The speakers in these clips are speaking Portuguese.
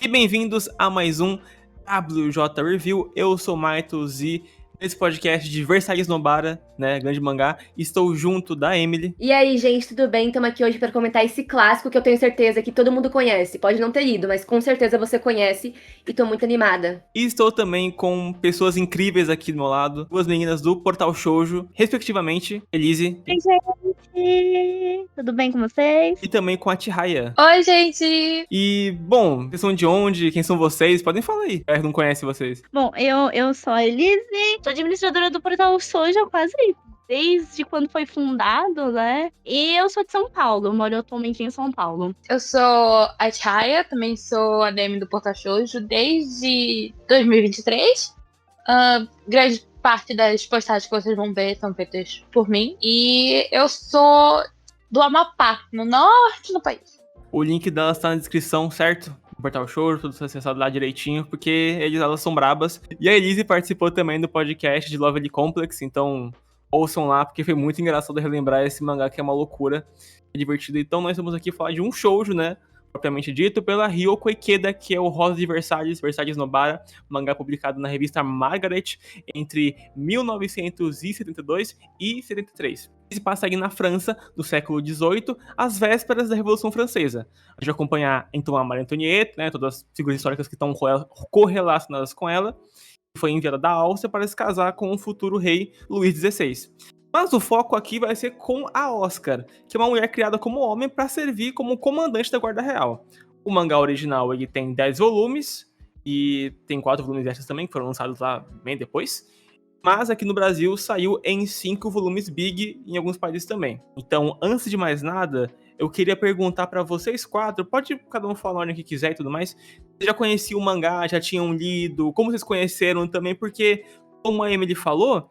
E bem-vindos a mais um WJ Review. Eu sou Maitos e nesse podcast de Versalhes Nobara, né, grande mangá, estou junto da Emily. E aí, gente, tudo bem? Estamos aqui hoje para comentar esse clássico que eu tenho certeza que todo mundo conhece. Pode não ter lido, mas com certeza você conhece e tô muito animada. E estou também com pessoas incríveis aqui do meu lado, duas meninas do Portal Shoujo, respectivamente, Elise. Oi, gente! Tudo bem com vocês? E também com a Chihaya. Oi, gente! E, bom, vocês são de onde? Quem são vocês? Podem falar aí, eu não conhece vocês. Bom, eu sou a Elise, sou administradora do Portal Shoujo quase desde quando foi fundado, né? E eu sou de São Paulo, moro atualmente em São Paulo. Eu sou a Chaya, também sou ADM do Portal Shoujo desde 2023. Grande parte das postagens que vocês vão ver são feitas por mim. E eu sou do Amapá, no norte do país. O link delas tá na descrição, certo? No Portal Shoujo, tudo acessado lá direitinho, porque elas são brabas. E a Elise participou também do podcast de Lovely Complex, então ouçam lá, porque foi muito engraçado relembrar esse mangá que é uma loucura, é divertido. Então nós estamos aqui falar de um shoujo, né, propriamente dito, pela Ryoko Ikeda, que é o Rosa de Versalhes, Versalhes Nobara, mangá publicado na revista Margaret entre 1972 e 73. Se passa ali na França, do século XVIII, às vésperas da Revolução Francesa. A gente vai acompanhar então a Marie Antoinette, né, todas as figuras históricas que estão correlacionadas com ela, foi enviada da Áustria para se casar com o futuro rei Luís XVI. Mas o foco aqui vai ser com a Oscar, que é uma mulher criada como homem para servir como comandante da Guarda Real. O mangá original ele tem 10 volumes, e tem 4 volumes extras também, que foram lançados lá bem depois. Mas aqui no Brasil saiu em 5 volumes Big, em alguns países também. Então, antes de mais nada, eu queria perguntar para vocês quatro, pode cada um falar onde que quiser e tudo mais, vocês já conheciam o mangá, já tinham lido, como vocês conheceram também, porque, como a Emily falou,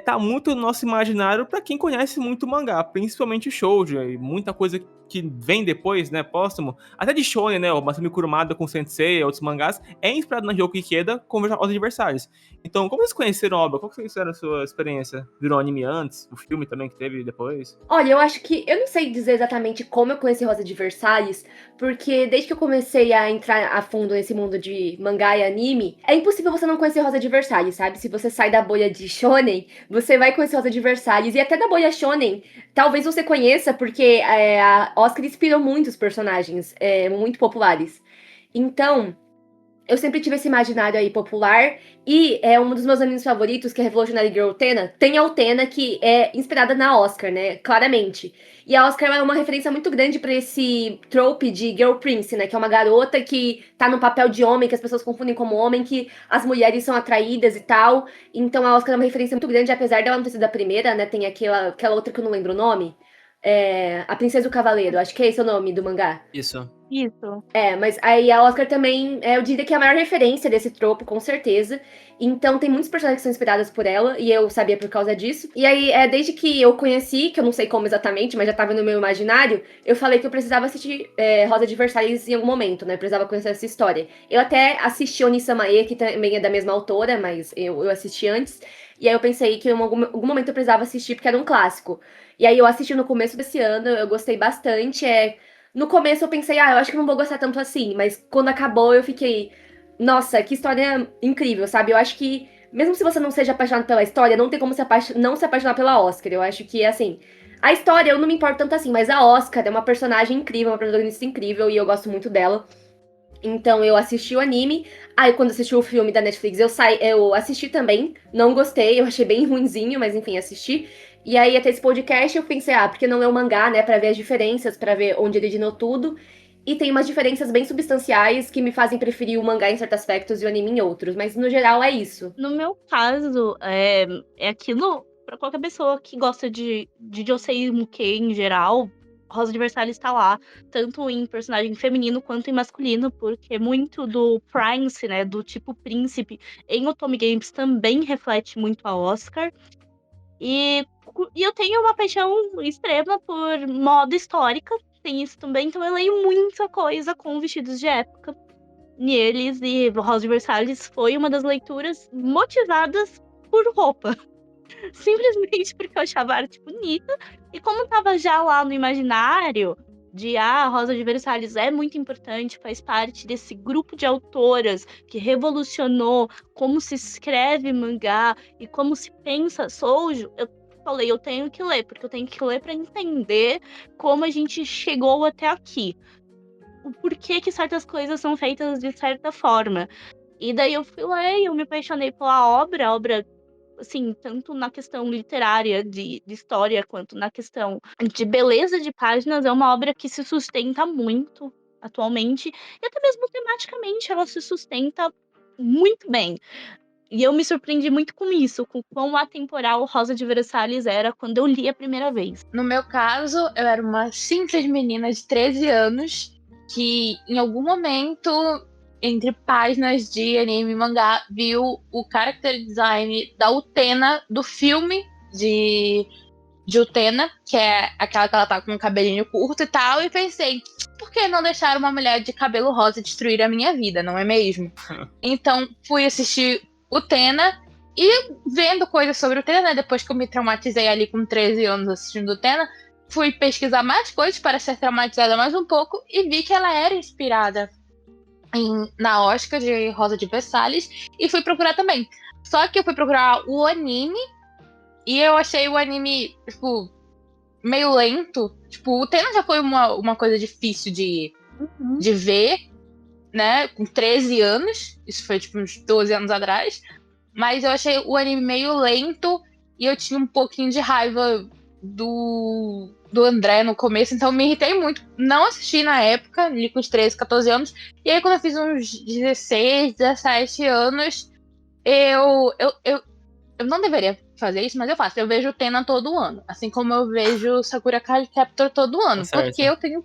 tá muito no nosso imaginário para quem conhece muito mangá, principalmente shoujo, e muita coisa que vem depois, né, póstumo, até de shonen, né, o Masami Kurumada com Sensei, outros mangás, é inspirado na Ryoko Ikeda com os adversários. Então, como vocês conheceram a obra? Qual que vocês fizeram a sua experiência? Virou anime antes? O filme também que teve depois? Olha, eu acho que eu não sei dizer exatamente como eu conheci Rosa de Versalhes, porque desde que eu comecei a entrar a fundo nesse mundo de mangá e anime, é impossível você não conhecer Rosa de Versalhes, sabe? Se você sai da bolha de shonen, você vai conhecer Rosa de Versalhes, e até da bolha shonen, talvez você conheça, porque a Oscar inspirou muitos personagens muito populares. Então, eu sempre tive esse imaginário aí popular, e um dos meus animes favoritos, que é Revolutionary Girl Utena, tem a Utena, que é inspirada na Oscar, né, claramente. E a Oscar é uma referência muito grande pra esse trope de Girl Prince, né, que é uma garota que tá no papel de homem, que as pessoas confundem como homem, que as mulheres são atraídas e tal. Então a Oscar é uma referência muito grande, apesar dela não ter sido a primeira, né, tem aquela outra que eu não lembro o nome. A Princesa e o Cavaleiro, acho que é esse o nome do mangá. Isso. Mas aí a Oscar também, eu diria que é a maior referência desse tropo, com certeza. Então tem muitos personagens que são inspirados por ela, e eu sabia por causa disso. E aí, desde que eu conheci, que eu não sei como exatamente, mas já tava no meu imaginário, eu falei que eu precisava assistir Rosa de Versalhes em algum momento, né? Eu precisava conhecer essa história. Eu até assisti Onisama-e, que também é da mesma autora, mas eu assisti antes. E aí eu pensei que em algum momento eu precisava assistir, porque era um clássico. E aí eu assisti no começo desse ano, eu gostei bastante, No começo eu pensei, eu acho que não vou gostar tanto assim, mas quando acabou eu fiquei, nossa, que história incrível, sabe? Eu acho que, mesmo se você não seja apaixonado pela história, não tem como não se apaixonar pela Oscar. Eu acho que, assim, a história eu não me importo tanto assim, mas a Oscar é uma personagem incrível, uma protagonista incrível, e eu gosto muito dela. Então eu assisti o anime, aí quando assisti o filme da Netflix eu assisti também, não gostei, eu achei bem ruinzinho, mas enfim, assisti. E aí até esse podcast eu pensei, porque não é um mangá, né, pra ver as diferenças, pra ver onde ele originou tudo. E tem umas diferenças bem substanciais que me fazem preferir o mangá em certos aspectos e o anime em outros, mas no geral é isso. No meu caso, é aquilo pra qualquer pessoa que gosta de Josei Muke em geral. Rosa de Versalhes está lá, tanto em personagem feminino quanto em masculino, porque muito do Prince, né, do tipo príncipe, em Otome Games também reflete muito a Oscar. E eu tenho uma paixão extrema por moda histórica, tem isso também, então eu leio muita coisa com vestidos de época neles, e Rosa de Versalhes foi uma das leituras motivadas por roupa. Simplesmente porque eu achava a arte bonita, e como tava já lá no imaginário, de Rosa de Versalhes é muito importante, faz parte desse grupo de autoras que revolucionou como se escreve mangá e como se pensa shoujo, eu falei, eu tenho que ler, porque eu tenho que ler para entender como a gente chegou até aqui. O porquê que certas coisas são feitas de certa forma. E daí eu fui ler, eu me apaixonei pela obra, assim, tanto na questão literária de história, quanto na questão de beleza de páginas, é uma obra que se sustenta muito atualmente, e até mesmo tematicamente ela se sustenta muito bem. E eu me surpreendi muito com isso, com quão atemporal Rosa de Versalhes era quando eu li a primeira vez. No meu caso, eu era uma simples menina de 13 anos que, em algum momento, entre páginas de anime e mangá, viu o character design da Utena, do filme de Utena, que é aquela que ela tá com o cabelinho curto e tal, e pensei, por que não deixar uma mulher de cabelo rosa destruir a minha vida, não é mesmo? Então, fui assistir Utena e vendo coisas sobre Utena, né, depois que eu me traumatizei ali com 13 anos assistindo Utena, fui pesquisar mais coisas para ser traumatizada mais um pouco e vi que ela era inspirada na Oscar de Rosa de Versalhes e fui procurar também. Só que eu fui procurar o anime e eu achei o anime, tipo, meio lento. Tipo, o Utena já foi uma coisa difícil de ver, né? Com 13 anos. Isso foi, tipo, uns 12 anos atrás. Mas eu achei o anime meio lento e eu tinha um pouquinho de raiva do André no começo, então me irritei muito. Não assisti na época, li com os 13, 14 anos. E aí, quando eu fiz uns 16, 17 anos, eu não deveria fazer isso, mas eu faço. Eu vejo Utena todo ano. Assim como eu vejo Sakura Card Captor todo ano. Porque eu tenho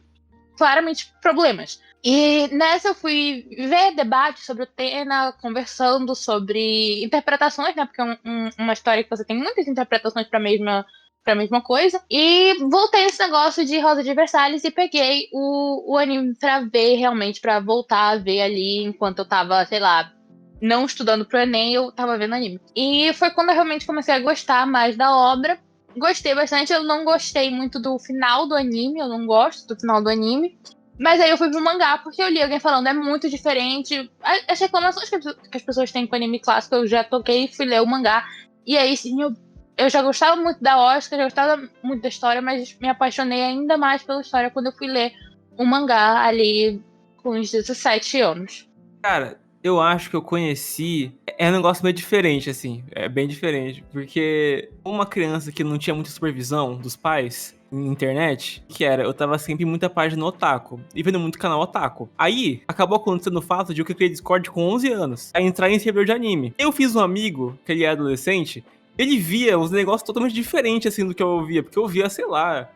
claramente problemas. E nessa eu fui ver debate sobre Utena, conversando sobre interpretações, né? Porque é uma história que você tem muitas interpretações pra mesma coisa. E voltei nesse negócio de Rosa de Versalhes e peguei o anime pra ver realmente, pra voltar a ver ali enquanto eu tava, sei lá, não estudando pro Enem, eu tava vendo anime. E foi quando eu realmente comecei a gostar mais da obra. Gostei bastante, eu não gostei muito do final do anime, eu não gosto do final do anime. Mas aí eu fui pro mangá, porque eu li alguém falando, é muito diferente. As reclamações que as pessoas têm com anime clássico, eu já toquei e fui ler o mangá. E aí sim, eu já gostava muito da Oscar, já gostava muito da história, mas me apaixonei ainda mais pela história quando eu fui ler o mangá ali com uns 17 anos. Cara, eu acho que eu conheci. É um negócio meio diferente, assim. É bem diferente. Porque uma criança que não tinha muita supervisão dos pais em internet, que era, eu tava sempre em muita página otaku. E vendo muito canal otaku. Aí, acabou acontecendo o fato de eu criei Discord com 11 anos. A entrar em servidor de anime. Eu fiz um amigo, que ele é adolescente. Ele via uns negócios totalmente diferentes, assim, do que eu via. Porque eu via, sei lá,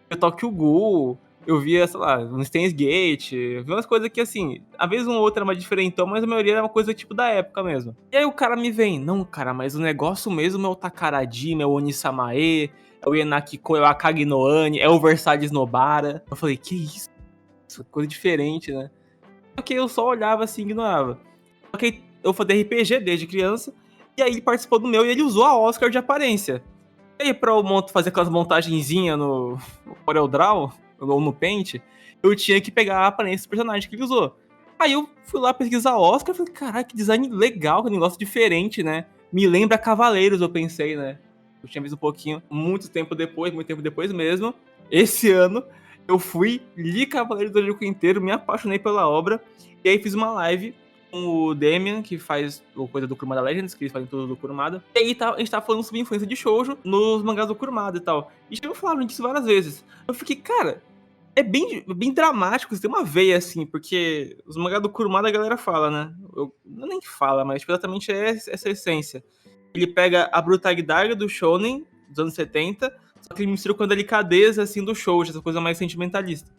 eu Tokyo Ghoul. Eu via, sei lá, um Steins Gate, eu via umas coisas que, assim, às vezes uma ou outra era mais diferentão, mas a maioria era uma coisa, tipo, da época mesmo. E aí o cara me vem, não, cara, mas o negócio mesmo é o Takarajima, é o Onisamae, é o Yenakiko, é o Akagi no Ani, é o Versalhes Nobara. Eu falei, que isso? Coisa diferente, né? Só que eu só olhava assim e ignorava. Só que eu fazia RPG desde criança, e aí ele participou do meu e ele usou a Oscar de aparência. E aí pra eu fazer aquelas montagenzinhas no CorelDRAW, ou no Paint, eu tinha que pegar a aparência do personagem que ele usou. Aí eu fui lá pesquisar Oscar e falei, caraca, que design legal, que negócio diferente, né? Me lembra Cavaleiros, eu pensei, né? Eu tinha visto um pouquinho, muito tempo depois mesmo. Esse ano, eu fui, li Cavaleiros do Zodíaco inteiro, me apaixonei pela obra, e aí fiz uma live com o Damian, que faz o coisa do Kurumada Legends, que eles fazem tudo do Kurumada. E aí a gente tava falando sobre influência de shoujo nos mangás do Kurumada e tal. E já falaram disso várias vezes. Eu fiquei, cara, é bem dramático, tem uma veia, assim, porque os mangás do Kurumada a galera fala, né? Não nem fala, mas tipo, exatamente é essa essência. Ele pega a brutalidade do shounen dos anos 70, só que ele mistura com a delicadeza, assim, do shoujo, essa coisa mais sentimentalista.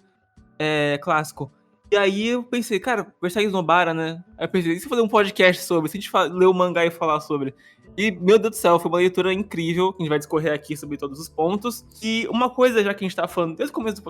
É, clássico. E aí eu pensei, cara, Versalhes Nobara, né? Aí eu pensei, e se eu fazer um podcast sobre? Se a gente ler o mangá e falar sobre? E, meu Deus do céu, foi uma leitura incrível, que a gente vai discorrer aqui sobre todos os pontos. E uma coisa, já que a gente tá falando desde o começo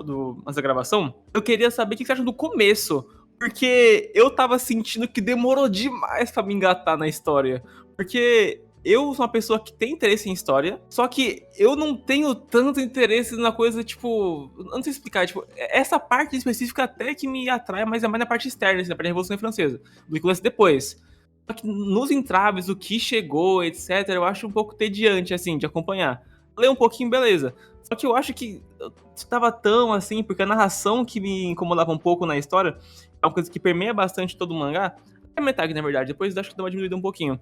dessa gravação, eu queria saber o que você acha do começo. Porque eu tava sentindo que demorou demais pra me engatar na história. Porque eu sou uma pessoa que tem interesse em história, só que eu não tenho tanto interesse na coisa, tipo... Eu não sei explicar, tipo... Essa parte específica até que me atrai, mas é mais na parte externa, assim, na parte da Revolução Francesa, do que lance depois. Só que nos entraves, o que chegou, etc., eu acho um pouco tediante, assim, de acompanhar. Ler um pouquinho, beleza. Só que eu acho que estava tão assim, porque a narração que me incomodava um pouco na história é uma coisa que permeia bastante todo o mangá. É metade, na verdade, depois acho que dá uma diminuída um pouquinho.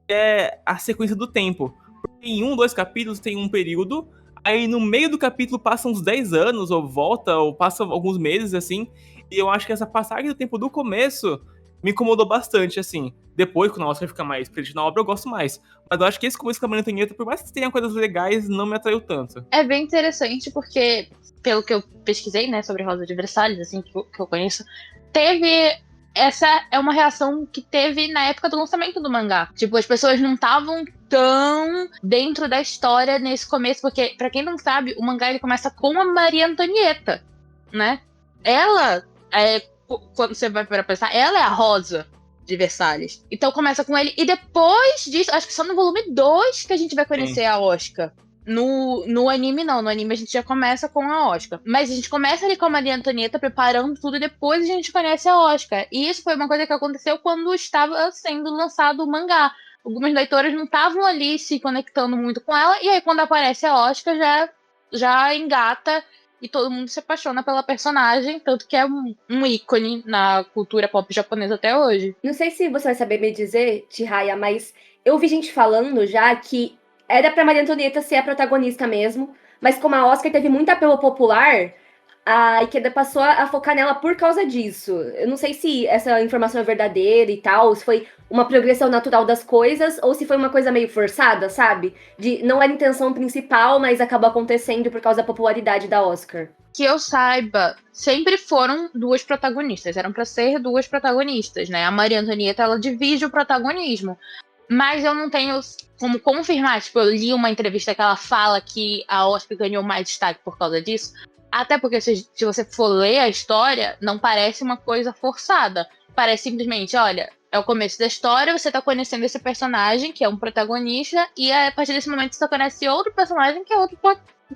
É a sequência do tempo. Porque em 2 capítulos tem um período, aí no meio do capítulo passa uns 10 anos, ou volta, ou passa alguns meses, assim, e eu acho que essa passagem do tempo do começo me incomodou bastante, assim. Depois, quando a Oscar fica mais presente na obra, eu gosto mais. Mas eu acho que esse começo com a Maria Antonieta, por mais que tenha coisas legais, não me atraiu tanto. É bem interessante porque, pelo que eu pesquisei, né, sobre Rosa de Versalhes, assim, que eu conheço, teve... Essa é uma reação que teve na época do lançamento do mangá. Tipo, as pessoas não estavam tão dentro da história nesse começo, porque, pra quem não sabe, o mangá ele começa com a Maria Antonieta, né? Ela, quando você vai para pensar, ela é a Rosa de Versalhes. Então começa com ele, e depois disso, acho que só no volume 2 que a gente vai conhecer a Oscar. No anime, não. No anime a gente já começa com a Oscar. Mas a gente começa ali com a Maria Antonieta preparando tudo e depois a gente conhece a Oscar. E isso foi uma coisa que aconteceu quando estava sendo lançado o mangá. Algumas leitoras não estavam ali se conectando muito com ela. E aí quando aparece a Oscar já engata e todo mundo se apaixona pela personagem. Tanto que é um ícone na cultura pop japonesa até hoje. Não sei se você vai saber me dizer, Chihaya, mas eu vi gente falando já que era pra Maria Antonieta ser a protagonista mesmo, mas como a Oscar teve muito apelo popular, a Ikeda passou a focar nela por causa disso. Eu não sei se essa informação é verdadeira e tal, se foi uma progressão natural das coisas, ou se foi uma coisa meio forçada, sabe? De não era a intenção principal, mas acabou acontecendo por causa da popularidade da Oscar. Que eu saiba, sempre foram 2 protagonistas. Eram pra ser 2 protagonistas, né? A Maria Antonieta, ela divide o protagonismo. Mas eu não tenho como confirmar. Tipo, eu li uma entrevista que ela fala que a Oscar ganhou mais destaque por causa disso. Até porque se você for ler a história, não parece uma coisa forçada. Parece simplesmente, olha, é o começo da história, você tá conhecendo esse personagem, que é um protagonista, e a partir desse momento você conhece outro personagem que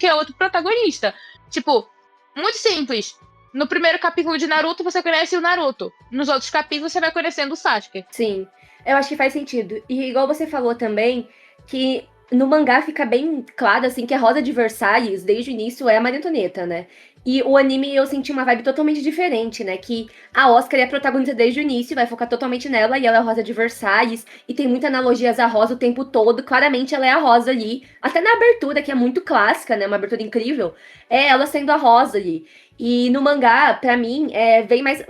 é outro protagonista. Tipo, muito simples. No primeiro capítulo de Naruto, você conhece o Naruto. Nos outros capítulos, você vai conhecendo o Sasuke. Sim, eu acho que faz sentido. E igual você falou também, que no mangá fica bem claro, assim, que a Rosa de Versalhes, desde o início, é a Maria Antonieta, né? E o anime eu senti uma vibe totalmente diferente, né? Que a Oscar é a protagonista desde o início, vai focar totalmente nela, e ela é a Rosa de Versalhes, e tem muitas analogias à Rosa o tempo todo. Claramente ela é a Rosa ali. Até na abertura, que é muito clássica, né? Uma abertura incrível. É ela sendo a Rosa ali. E no mangá, pra mim,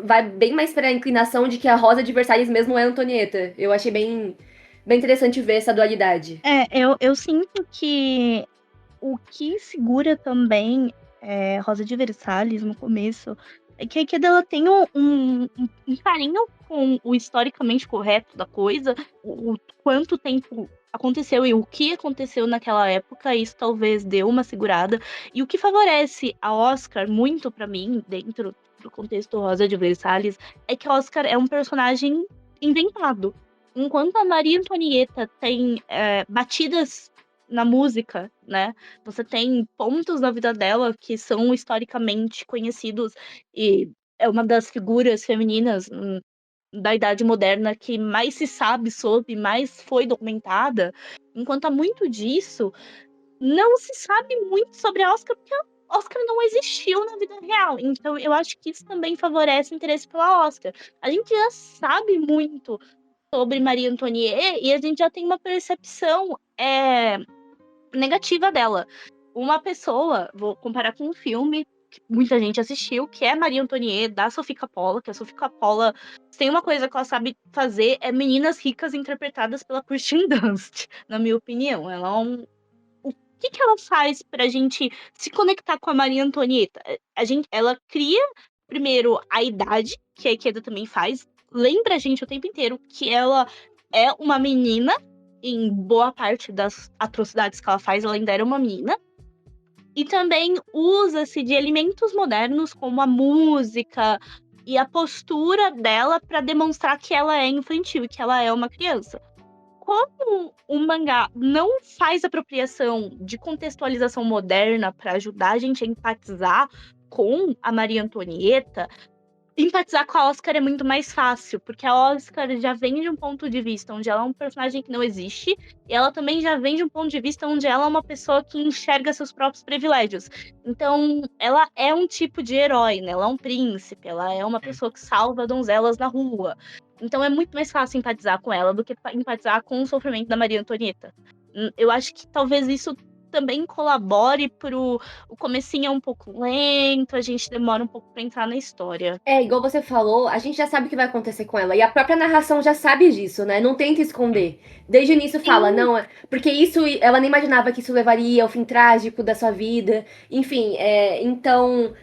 vai bem mais pra inclinação de que a Rosa de Versalhes mesmo é a Antonieta. Eu achei bem interessante ver essa dualidade. Eu sinto que o que segura também Rosa de Versalhes no começo é que a Ikeda ela tem um carinho com o historicamente correto da coisa, o quanto tempo aconteceu e o que aconteceu naquela época, isso talvez deu uma segurada. E o que favorece a Oscar muito pra mim, dentro do contexto Rosa de Versalhes, é que a Oscar é um personagem inventado. Enquanto a Maria Antonieta tem batidas na música, né? Você tem pontos na vida dela que são historicamente conhecidos e é uma das figuras femininas da Idade Moderna que mais se sabe sobre, mais foi documentada. Enquanto há muito disso, não se sabe muito sobre a Oscar, porque a Oscar não existiu na vida real. Então, eu acho que isso também favorece o interesse pela Oscar. A gente já sabe muito sobre Maria Antonieta e a gente já tem uma percepção negativa dela. Uma pessoa, vou comparar com um filme que muita gente assistiu, que é Maria Antonieta, da Sophie Coppola, que a Sophie Coppola tem uma coisa que ela sabe fazer, é meninas ricas interpretadas pela Kirsten Dunst, na minha opinião. Ela o que ela faz pra gente se conectar com a Maria Antonieta? Ela cria, primeiro, a idade, que a Ikeda também faz, lembra a gente o tempo inteiro que ela é uma menina, em boa parte das atrocidades que ela faz, ela ainda era uma menina. E também usa-se de elementos modernos, como a música e a postura dela, para demonstrar que ela é infantil e que ela é uma criança. como o mangá não faz apropriação de contextualização moderna para ajudar a gente a empatizar com a Maria Antonieta, empatizar com a Oscar é muito mais fácil, porque a Oscar já vem de um ponto de vista onde ela é um personagem que não existe, e ela também já vem de um ponto de vista onde ela é uma pessoa que enxerga seus próprios privilégios. Então, ela é um tipo de herói, né? Ela é um príncipe, ela é uma pessoa que salva donzelas na rua. Então é muito mais fácil empatizar com ela do que empatizar com o sofrimento da Maria Antonieta. Eu acho que talvez isso também colabore pro... O comecinho é um pouco lento, a gente demora um pouco pra entrar na história. Igual você falou, a gente já sabe o que vai acontecer com ela. E a própria narração já sabe disso, né? Não tenta esconder. Desde o início fala, não, porque isso, ela nem imaginava que isso levaria ao fim trágico da sua vida. Enfim, então.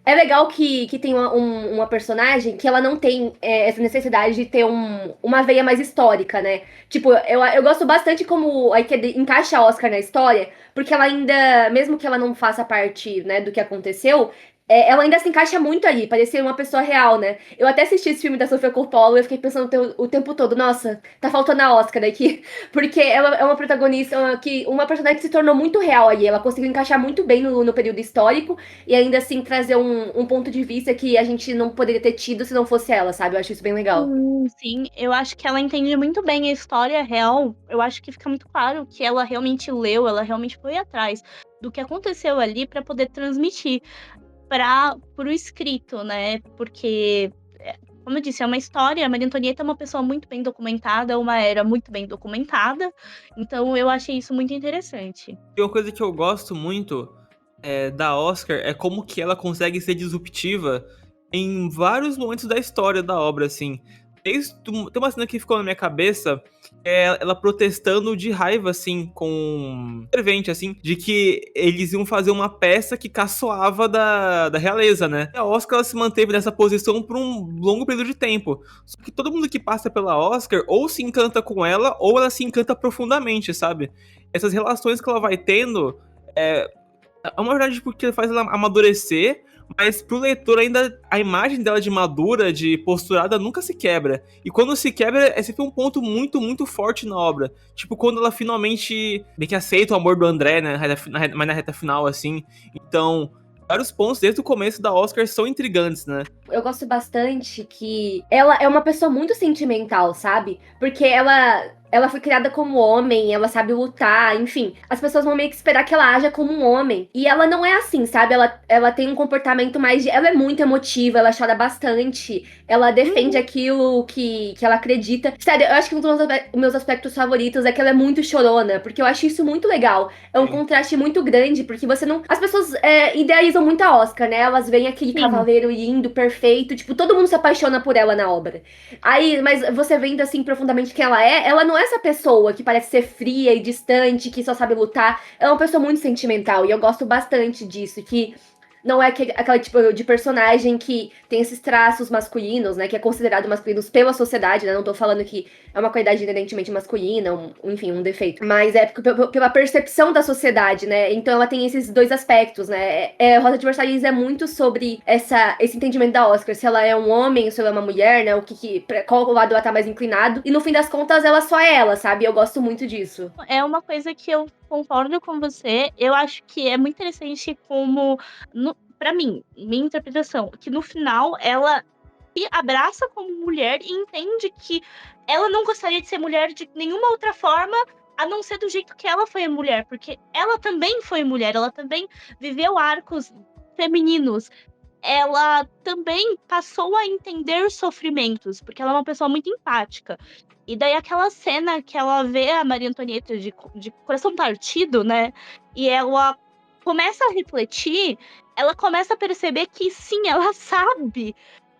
É legal que tem uma personagem que ela não tem essa necessidade de ter uma veia mais histórica, né? Tipo, eu gosto bastante como a Ikeda encaixa a Oscar na história, porque ela ainda, mesmo que ela não faça parte, né, do que aconteceu, ela ainda se encaixa muito ali, parecia uma pessoa real, né? Eu até assisti esse filme da Sofia Coppola e eu fiquei pensando o tempo todo, nossa, tá faltando a Oscar aqui. Porque ela é uma protagonista, uma personagem que se tornou muito real aí. Ela conseguiu encaixar muito bem no período histórico e ainda assim trazer um ponto de vista que a gente não poderia ter tido se não fosse ela, sabe? Eu acho isso bem legal. Sim, eu acho que ela entende muito bem a história real. Eu acho que fica muito claro que ela realmente leu, ela realmente foi atrás do que aconteceu ali pra poder transmitir pro escrito, né? Porque, como eu disse, é uma história. A Maria Antonieta é uma pessoa muito bem documentada, uma era muito bem documentada. Então eu achei isso muito interessante. E uma coisa que eu gosto muito da Oscar é como que ela consegue ser disruptiva em vários momentos da história da obra, assim. Tem uma cena que ficou na minha cabeça, ela protestando de raiva, assim, com um servente, assim, de que eles iam fazer uma peça que caçoava da realeza, né? E a Oscar, ela se manteve nessa posição por um longo período de tempo. Só que todo mundo que passa pela Oscar ou se encanta com ela, ou ela se encanta profundamente, sabe? Essas relações que ela vai tendo é uma verdade porque faz ela amadurecer, mas pro leitor ainda a imagem dela de madura, de posturada, nunca se quebra. E quando se quebra, é sempre um ponto muito, muito forte na obra. Tipo, quando ela finalmente meio que aceita o amor do André, né? Mas na reta final, assim. Então, vários pontos desde o começo da Oscar são intrigantes, né? Eu gosto bastante que ela é uma pessoa muito sentimental, sabe? Porque ela foi criada como homem, ela sabe lutar, enfim. As pessoas vão meio que esperar que ela haja como um homem. E ela não é assim, sabe? Ela tem um comportamento mais de. Ela é muito emotiva, ela chora bastante. Ela defende aquilo que ela acredita. Sério, eu acho que um dos meus aspectos favoritos é que ela é muito chorona, porque eu acho isso muito legal. É um contraste muito grande, porque você não. As pessoas idealizam muito a Oscar, né? Elas veem aquele cavaleiro lindo, perfeito. Tipo, todo mundo se apaixona por ela na obra. Aí, mas você vendo assim profundamente quem ela não é essa pessoa que parece ser fria e distante, que só sabe lutar. Ela é uma pessoa muito sentimental e eu gosto bastante disso, que não é aquela tipo de personagem que tem esses traços masculinos, né? Que é considerado masculinos pela sociedade, né? Não tô falando que é uma qualidade inerentemente masculina, enfim, um defeito. Mas é pela percepção da sociedade, né? Então ela tem esses dois aspectos, né? Rosa de Versalhes é muito sobre esse entendimento da Oscar. Se ela é um homem, se ela é uma mulher, né? Qual lado ela tá mais inclinado. E no fim das contas, ela só é ela, sabe? Eu gosto muito disso. É uma coisa que eu concordo com você. Eu acho que é muito interessante como... Pra mim, minha interpretação, que no final ela se abraça como mulher e entende que ela não gostaria de ser mulher de nenhuma outra forma a não ser do jeito que ela foi mulher, porque ela também foi mulher, ela também viveu arcos femininos, ela também passou a entender sofrimentos, porque ela é uma pessoa muito empática. E daí aquela cena que ela vê a Maria Antonieta de coração partido, né? E ela começa a refletir, ela começa a perceber que sim, ela sabe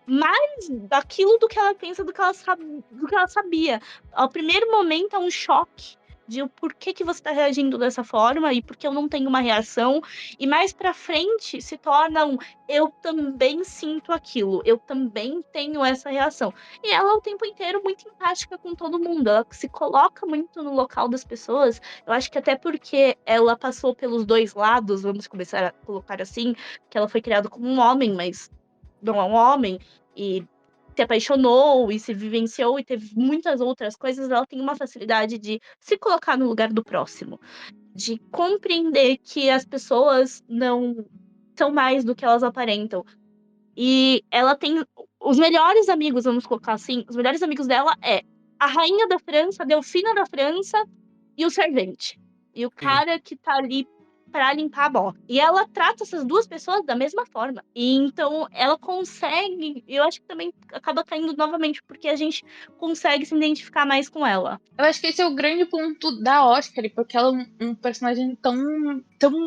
mais daquilo do que ela pensa, do que ela sabia. Ao primeiro momento é um choque de o porquê que você tá reagindo dessa forma e porque eu não tenho uma reação. E mais pra frente se torna eu também sinto aquilo, eu também tenho essa reação. E ela o tempo inteiro muito empática com todo mundo, ela se coloca muito no local das pessoas. Eu acho que até porque ela passou pelos dois lados, vamos começar a colocar assim, que ela foi criada como um homem, mas não é um homem, e se apaixonou e se vivenciou e teve muitas outras coisas, ela tem uma facilidade de se colocar no lugar do próximo, de compreender que as pessoas não são mais do que elas aparentam. E ela tem os melhores amigos, vamos colocar assim, os melhores amigos dela é a rainha da França, a Delfina da França e o servente. E o cara que tá ali pra limpar a bola. E ela trata essas duas pessoas da mesma forma. E então ela consegue, eu acho que também acaba caindo novamente, porque a gente consegue se identificar mais com ela. Eu acho que esse é o grande ponto da Oscar, porque ela é um personagem tão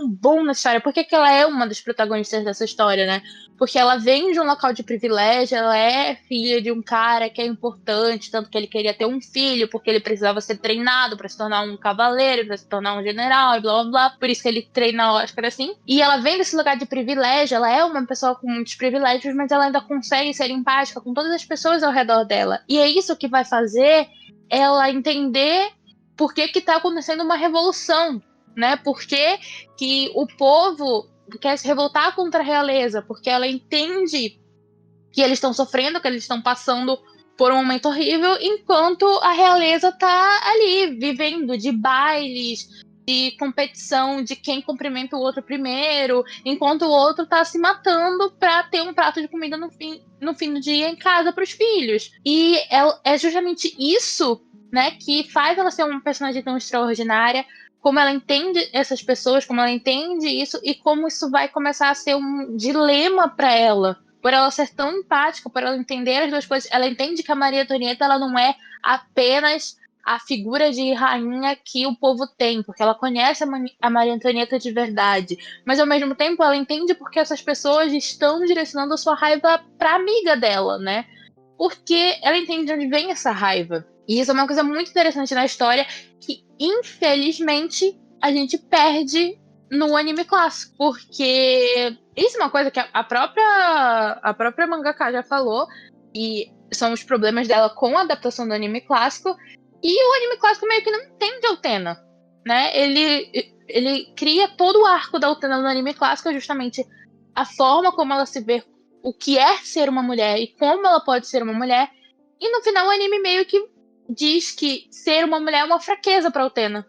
bom na história. Por que ela é uma das protagonistas dessa história, né? Porque ela vem de um local de privilégio, ela é filha de um cara que é importante, tanto que ele queria ter um filho, porque ele precisava ser treinado pra se tornar um cavaleiro, pra se tornar um general, e blá blá blá. Por isso que ele treina a Oscar assim. E ela vem desse lugar de privilégio, ela é uma pessoa com muitos privilégios, mas ela ainda consegue ser empática com todas as pessoas ao redor dela. E é isso que vai fazer ela entender por que tá acontecendo uma revolução, né? Por que o povo quer se revoltar contra a realeza, porque ela entende que eles estão sofrendo, que eles estão passando por um momento horrível, enquanto a realeza tá ali, vivendo de bailes, de competição de quem cumprimenta o outro primeiro, enquanto o outro tá se matando pra ter um prato de comida no fim do dia em casa pros filhos. E é justamente isso, né, que faz ela ser uma personagem tão extraordinária, como ela entende essas pessoas, como ela entende isso, e como isso vai começar a ser um dilema pra ela. Por ela ser tão empática, por ela entender as duas coisas, ela entende que a Maria Antonieta ela não é apenas a figura de rainha que o povo tem, porque ela conhece a Maria Antonieta de verdade, mas ao mesmo tempo ela entende porque essas pessoas estão direcionando a sua raiva pra amiga dela, né? Porque ela entende de onde vem essa raiva. E isso é uma coisa muito interessante na história, que infelizmente a gente perde no anime clássico, porque isso é uma coisa que a própria mangaka já falou, e são os problemas dela com a adaptação do anime clássico. E o anime clássico meio que não entende a Utena, né? Ele cria todo o arco da Utena no anime clássico, justamente a forma como ela se vê, o que é ser uma mulher e como ela pode ser uma mulher. E no final o anime meio que diz que ser uma mulher é uma fraqueza pra Utena,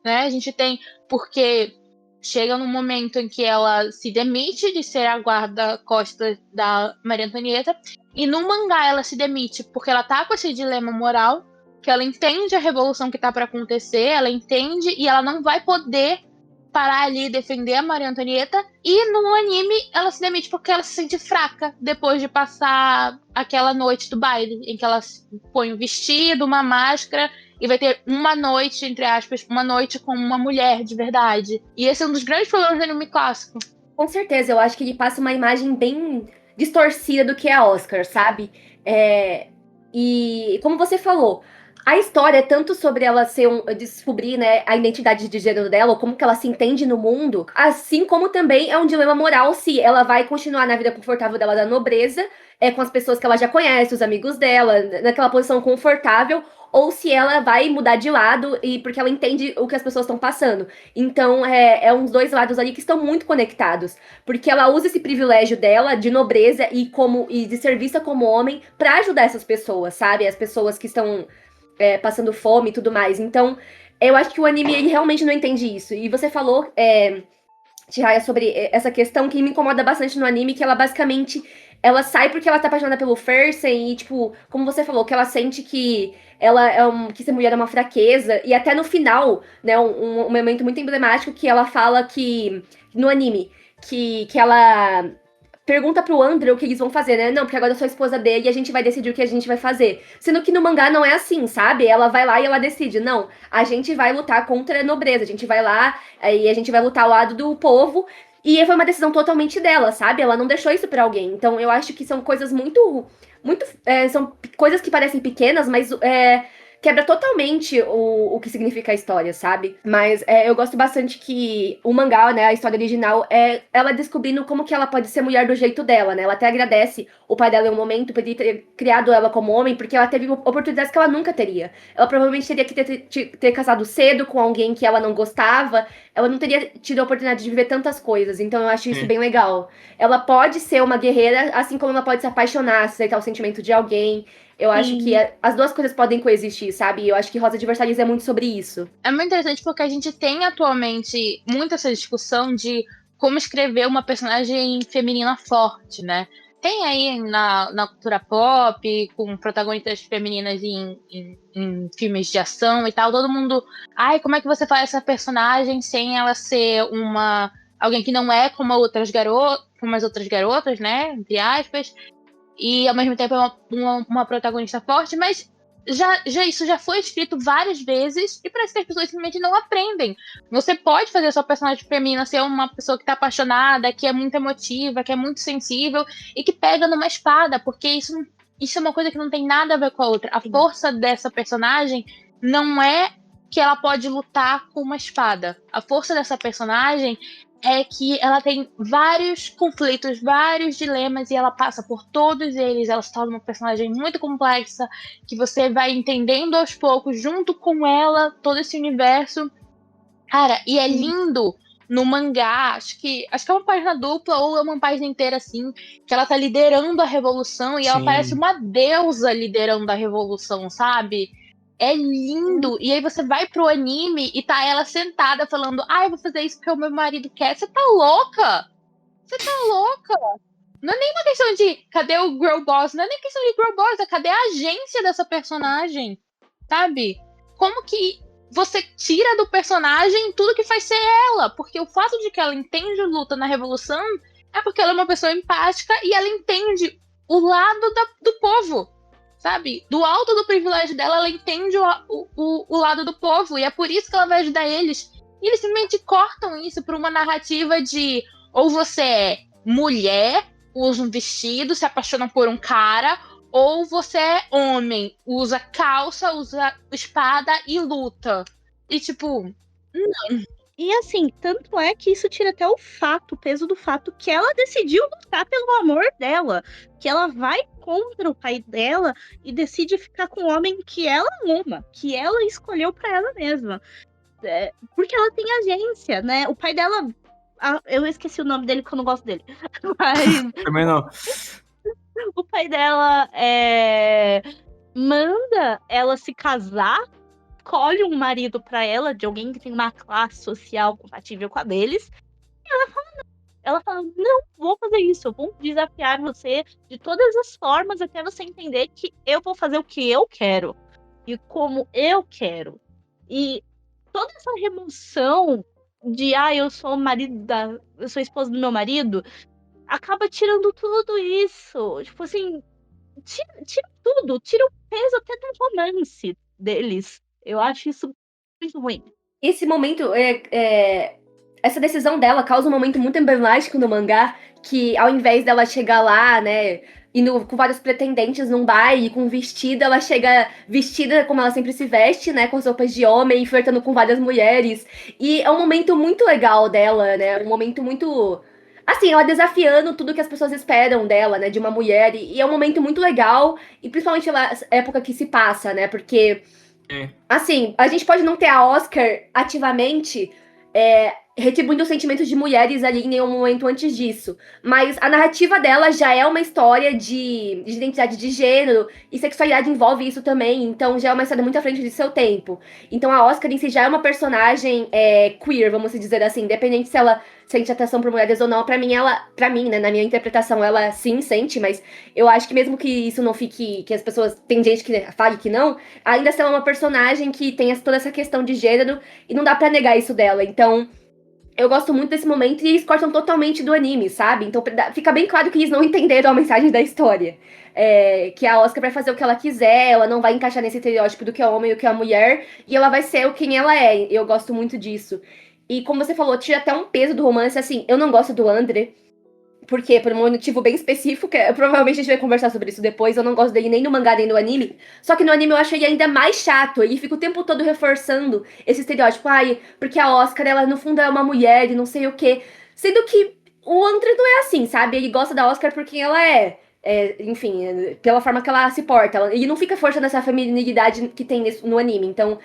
né? A gente tem, porque chega num momento em que ela se demite de ser a guarda-costas da Maria Antonieta, e no mangá ela se demite porque ela tá com esse dilema moral, que ela entende a revolução que tá pra acontecer, ela entende e ela não vai poder parar ali e defender a Maria Antonieta. E no anime ela se demite porque ela se sente fraca depois de passar aquela noite do baile, em que ela põe um vestido, uma máscara e vai ter uma noite, entre aspas, uma noite com uma mulher de verdade. E esse é um dos grandes problemas do anime clássico. Com certeza, eu acho que ele passa uma imagem bem distorcida do que é a Oscar, sabe? E como você falou, a história é tanto sobre ela descobrir, né, a identidade de gênero dela, ou como que ela se entende no mundo, assim como também é um dilema moral se ela vai continuar na vida confortável dela da nobreza, com as pessoas que ela já conhece, os amigos dela, naquela posição confortável, ou se ela vai mudar de lado e porque ela entende o que as pessoas estão passando. Então, é uns dois lados ali que estão muito conectados, porque ela usa esse privilégio dela de nobreza e de ser vista como homem pra ajudar essas pessoas, sabe? As pessoas que estão passando fome e tudo mais. Então, eu acho que o anime ele realmente não entende isso. E você falou, Chihaya, sobre essa questão que me incomoda bastante no anime, que ela basicamente ela sai porque ela tá apaixonada pelo Fersen e, tipo, como você falou, que ela sente que que ser mulher é uma fraqueza. E até no final, né, um momento muito emblemático que ela fala que, no anime, que ela pergunta pro Andrew o que eles vão fazer, né? Não, porque agora eu sou a esposa dele e a gente vai decidir o que a gente vai fazer. Sendo que no mangá não é assim, sabe? Ela vai lá e ela decide. Não, a gente vai lutar contra a nobreza. A gente vai lá e a gente vai lutar ao lado do povo. E foi uma decisão totalmente dela, sabe? Ela não deixou isso pra alguém. Então eu acho que são coisas muito... são coisas que parecem pequenas, mas quebra totalmente o que significa a história, sabe? Mas eu gosto bastante que o mangá, né, a história original, é ela descobrindo como que ela pode ser mulher do jeito dela, né? Ela até agradece o pai dela em um momento por ele ter criado ela como homem, porque ela teve oportunidades que ela nunca teria. Ela provavelmente teria que ter casado cedo com alguém que ela não gostava, ela não teria tido a oportunidade de viver tantas coisas, então eu acho isso bem legal. Ela pode ser uma guerreira, assim como ela pode se apaixonar, aceitar o sentimento de alguém. Eu acho que as duas coisas podem coexistir, sabe? E eu acho que Rosa de Versalhes é muito sobre isso. É muito interessante porque a gente tem atualmente muito essa discussão de como escrever uma personagem feminina forte, né? Tem aí na cultura pop, com protagonistas femininas em filmes de ação e tal, todo mundo. Ai, como é que você faz essa personagem sem ela ser alguém que não é como as outras garotas, né? Entre aspas. E ao mesmo tempo é uma protagonista forte, mas isso já foi escrito várias vezes e parece que as pessoas simplesmente não aprendem. Você pode fazer a sua personagem feminina ser uma pessoa que tá apaixonada, que é muito emotiva, que é muito sensível e que pega numa espada, porque isso é uma coisa que não tem nada a ver com a outra. A força dessa personagem não é que ela pode lutar com uma espada. A força dessa personagem é que ela tem vários conflitos, vários dilemas, e ela passa por todos eles. Ela se torna uma personagem muito complexa, que você vai entendendo aos poucos, junto com ela, todo esse universo. Cara, e é lindo no mangá, acho que é uma página dupla ou é uma página inteira, assim, que ela tá liderando a revolução, e ela parece uma deusa liderando a revolução, sabe? É lindo. E aí você vai pro anime e tá ela sentada falando: eu vou fazer isso porque o meu marido quer. Você tá louca? Você tá louca? Não é nem uma questão de cadê o girl boss? Não é nem questão de girl boss, é cadê a agência dessa personagem? Sabe? Como que você tira do personagem tudo que faz ser ela? Porque o fato de que ela entende luta na revolução é porque ela é uma pessoa empática e ela entende o lado do povo. Sabe? Do alto do privilégio dela, ela entende o lado do povo. E é por isso que ela vai ajudar eles. E eles simplesmente cortam isso para uma narrativa de ou você é mulher, usa um vestido, se apaixona por um cara, ou você é homem, usa calça, usa espada e luta. E tipo, E assim, tanto é que isso tira até o peso do fato que ela decidiu lutar pelo amor dela. Que ela vai contra o pai dela e decide ficar com o homem que ela ama, que ela escolheu pra ela mesma. Porque ela tem agência, né? O pai dela. Eu esqueci o nome dele porque eu não gosto dele. Mas Também não. o pai dela manda ela se casar, escolhe um marido pra ela, de alguém que tem uma classe social compatível com a deles, e ela fala, não, vou fazer isso, eu vou desafiar você de todas as formas até você entender que eu vou fazer o que eu quero, e como eu quero. E toda essa remoção de, eu sou eu sou esposa do meu marido, acaba tirando tudo isso, tipo assim, tira tudo, tira o peso até do romance deles. Eu acho isso muito ruim. Esse momento, essa decisão dela causa um momento muito emblemático no mangá, que ao invés dela chegar lá, né, indo com vários pretendentes num baile, com um vestido, ela chega vestida como ela sempre se veste, né, com as roupas de homem, flertando com várias mulheres. E é um momento muito legal dela, né, um momento muito... Assim, ela desafiando tudo que as pessoas esperam dela, né, de uma mulher. E é um momento muito legal, e principalmente pela época que se passa, né, porque... Assim, a gente pode não ter a Oscar ativamente retribuindo os sentimentos de mulheres ali em nenhum momento antes disso. Mas a narrativa dela já é uma história de identidade de gênero, e sexualidade envolve isso também, então já é uma história muito à frente de seu tempo. Então a Oscar em si já é uma personagem queer, vamos dizer assim, independente se ela sente atração por mulheres ou não. Pra mim, né, na minha interpretação, ela sim sente, mas eu acho que mesmo que isso não fique, que as pessoas, tem gente que fale que não, ainda assim ela é uma personagem que tem toda essa questão de gênero, e não dá pra negar isso dela. Então, eu gosto muito desse momento, e eles cortam totalmente do anime, sabe? Então fica bem claro que eles não entenderam a mensagem da história. Que a Oscar vai fazer o que ela quiser, ela não vai encaixar nesse estereótipo do que é homem e o que é mulher, e ela vai ser quem ela é. Eu gosto muito disso. E como você falou, tira até um peso do romance, assim, eu não gosto do André. Porque, por um motivo bem específico, provavelmente a gente vai conversar sobre isso depois, eu não gosto dele nem no mangá nem no anime. Só que no anime eu acho ele ainda mais chato. Ele fica o tempo todo reforçando esse estereótipo. Ai, porque a Oscar, ela no fundo é uma mulher e não sei o quê. Sendo que o André não é assim, sabe? Ele gosta da Oscar por quem ela é. Enfim, pela forma que ela se porta. Ele não fica forçando essa feminilidade que tem no anime. Então,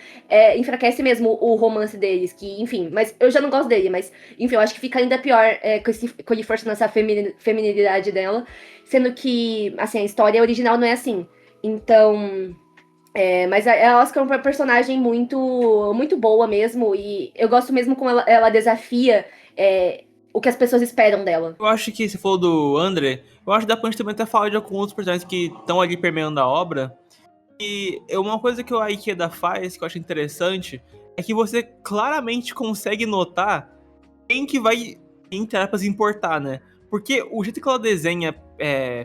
enfraquece mesmo o romance deles. Que, enfim, mas eu já não gosto dele. Mas, enfim, eu acho que fica ainda pior com ele forçando essa feminilidade dela. Sendo que, assim, a história original não é assim. Então. Mas a Oscar é uma personagem muito, muito boa mesmo. E eu gosto mesmo como ela desafia o que as pessoas esperam dela. Eu acho que, se for do André, eu acho que dá pra gente também até falar de alguns outros personagens que estão ali permeando a obra. E uma coisa que o Aikeda faz, que eu acho interessante, é que você claramente consegue notar quem que vai, entre aspas, importar, né? Porque o jeito que ela desenha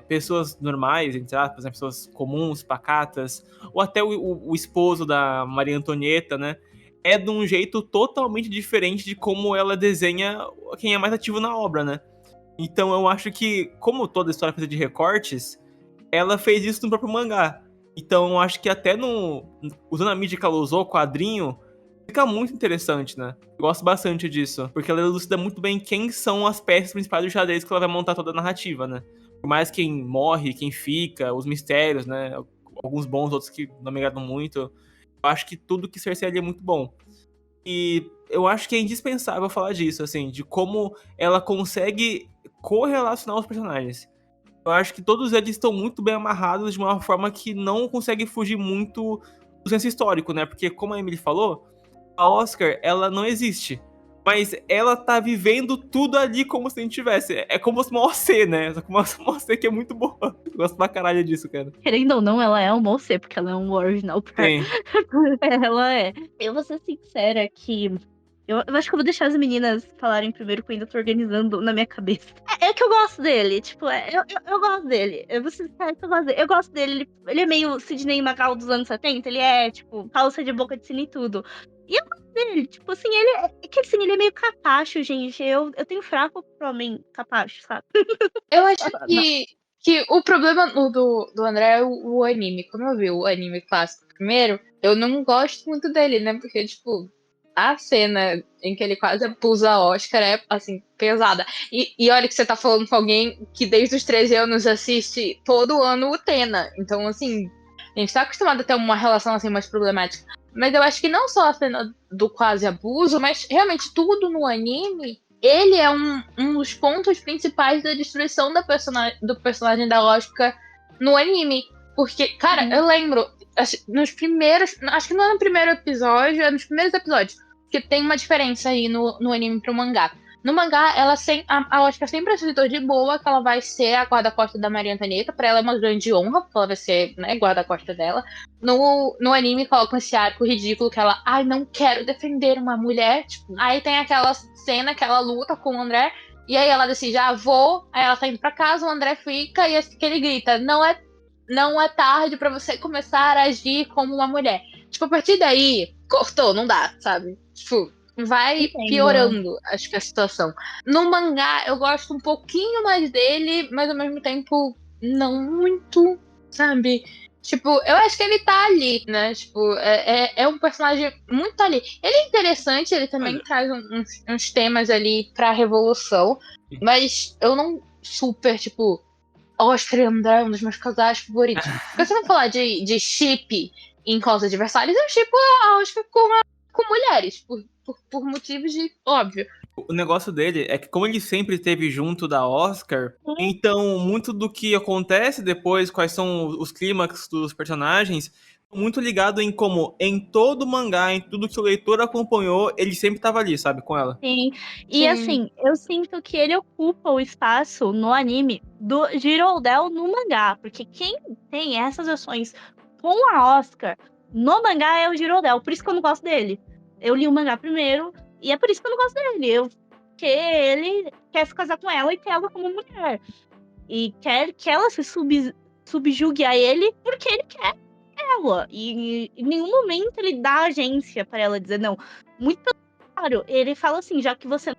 pessoas normais, entre aspas, né? Pessoas comuns, pacatas, ou até o esposo da Maria Antonieta, né? É de um jeito totalmente diferente de como ela desenha quem é mais ativo na obra, né? Então eu acho que, como toda história é feita de recortes, ela fez isso no próprio mangá. Então eu acho que até usando a mídia que ela usou, quadrinho, fica muito interessante, né? Eu gosto bastante disso, porque ela elucida muito bem quem são as peças principais do xadrez que ela vai montar toda a narrativa, né? Por mais quem morre, quem fica, os mistérios, né? Alguns bons, outros que não me agradam muito. Eu acho que tudo que Cersei ali é muito bom. E eu acho que é indispensável falar disso, assim, de como ela consegue correlacionar os personagens. Eu acho que todos eles estão muito bem amarrados de uma forma que não consegue fugir muito do senso histórico, né? Porque, como a Emily falou, a Oscar, ela não existe. Mas ela tá vivendo tudo ali como se a gente tivesse. É como uma OC, né? Só que uma OC que é muito boa. Eu gosto pra caralho disso, cara. Querendo ou não, ela é uma OC, porque ela é um original par. Sim. Ela é. Eu vou ser sincera que eu acho que eu vou deixar as meninas falarem primeiro, que eu ainda tô organizando na minha cabeça. É que eu gosto dele, tipo, eu gosto dele. Eu vou ser sincera que eu gosto dele. Eu gosto dele, ele é meio Sidney Magal dos anos 70, ele é, tipo, calça de boca de sino e tudo. E eu gosto dele, tipo assim, que assim, ele é meio capacho, gente. Eu tenho fraco pro homem capacho, sabe? Eu acho que o problema do André é o anime. Como eu vi o anime clássico primeiro, eu não gosto muito dele, né? Porque, tipo, a cena em que ele quase abusa a Oscar é, assim, pesada. E olha que você tá falando com alguém que desde os 13 anos assiste todo ano o Tena. Então, assim, a gente tá acostumado a ter uma relação, assim, mais problemática. Mas eu acho que não só a cena do quase abuso, mas realmente tudo no anime, ele é um dos pontos principais da destruição do personagem da Oscar no anime. Porque, cara, eu lembro, nos primeiros. Acho que não é no primeiro episódio, é nos primeiros episódios. Que tem uma diferença aí no anime pro mangá. No mangá, a Oscar sempre aceitou de boa que ela vai ser a guarda-costas da Maria Antonieta. Pra ela é uma grande honra, porque ela vai ser, né, guarda-costas dela. No anime, colocam esse arco ridículo que ela, não quero defender uma mulher. Tipo, aí tem aquela cena que ela luta com o André. E aí ela decide, vou. Aí ela tá indo pra casa, o André fica e que ele grita, não é tarde pra você começar a agir como uma mulher. Tipo, a partir daí, cortou, não dá, sabe? Tipo, vai piorando, acho que a situação. No mangá, eu gosto um pouquinho mais dele, mas ao mesmo tempo, não muito, sabe? Tipo, eu acho que ele tá ali, né? Tipo, é um personagem muito ali. Ele é interessante, ele também traz uns temas ali pra revolução, mas eu não super, tipo, Oscar e André é um dos meus casais favoritos. Porque se eu não falar de chip em Causa de Versalhes, eu shippo a Oscar com mulheres, por motivos de óbvio. O negócio dele é que, como ele sempre esteve junto da Oscar, então muito do que acontece depois, quais são os clímax dos personagens, muito ligado em como, em todo mangá, em tudo que o leitor acompanhou, ele sempre tava ali, sabe, com ela. Sim. E assim, eu sinto que ele ocupa o espaço no anime do Giroldel no mangá, porque quem tem essas ações com a Oscar no mangá é o Giroldel, por isso que eu não gosto dele. Eu li o mangá primeiro, e é por isso que eu não gosto dele. Porque ele quer se casar com ela e ter ela como mulher. E quer que ela se subjugue a ele porque ele quer ela. E em nenhum momento ele dá agência para ela dizer não. Muito pelo contrário, ele fala assim, já que você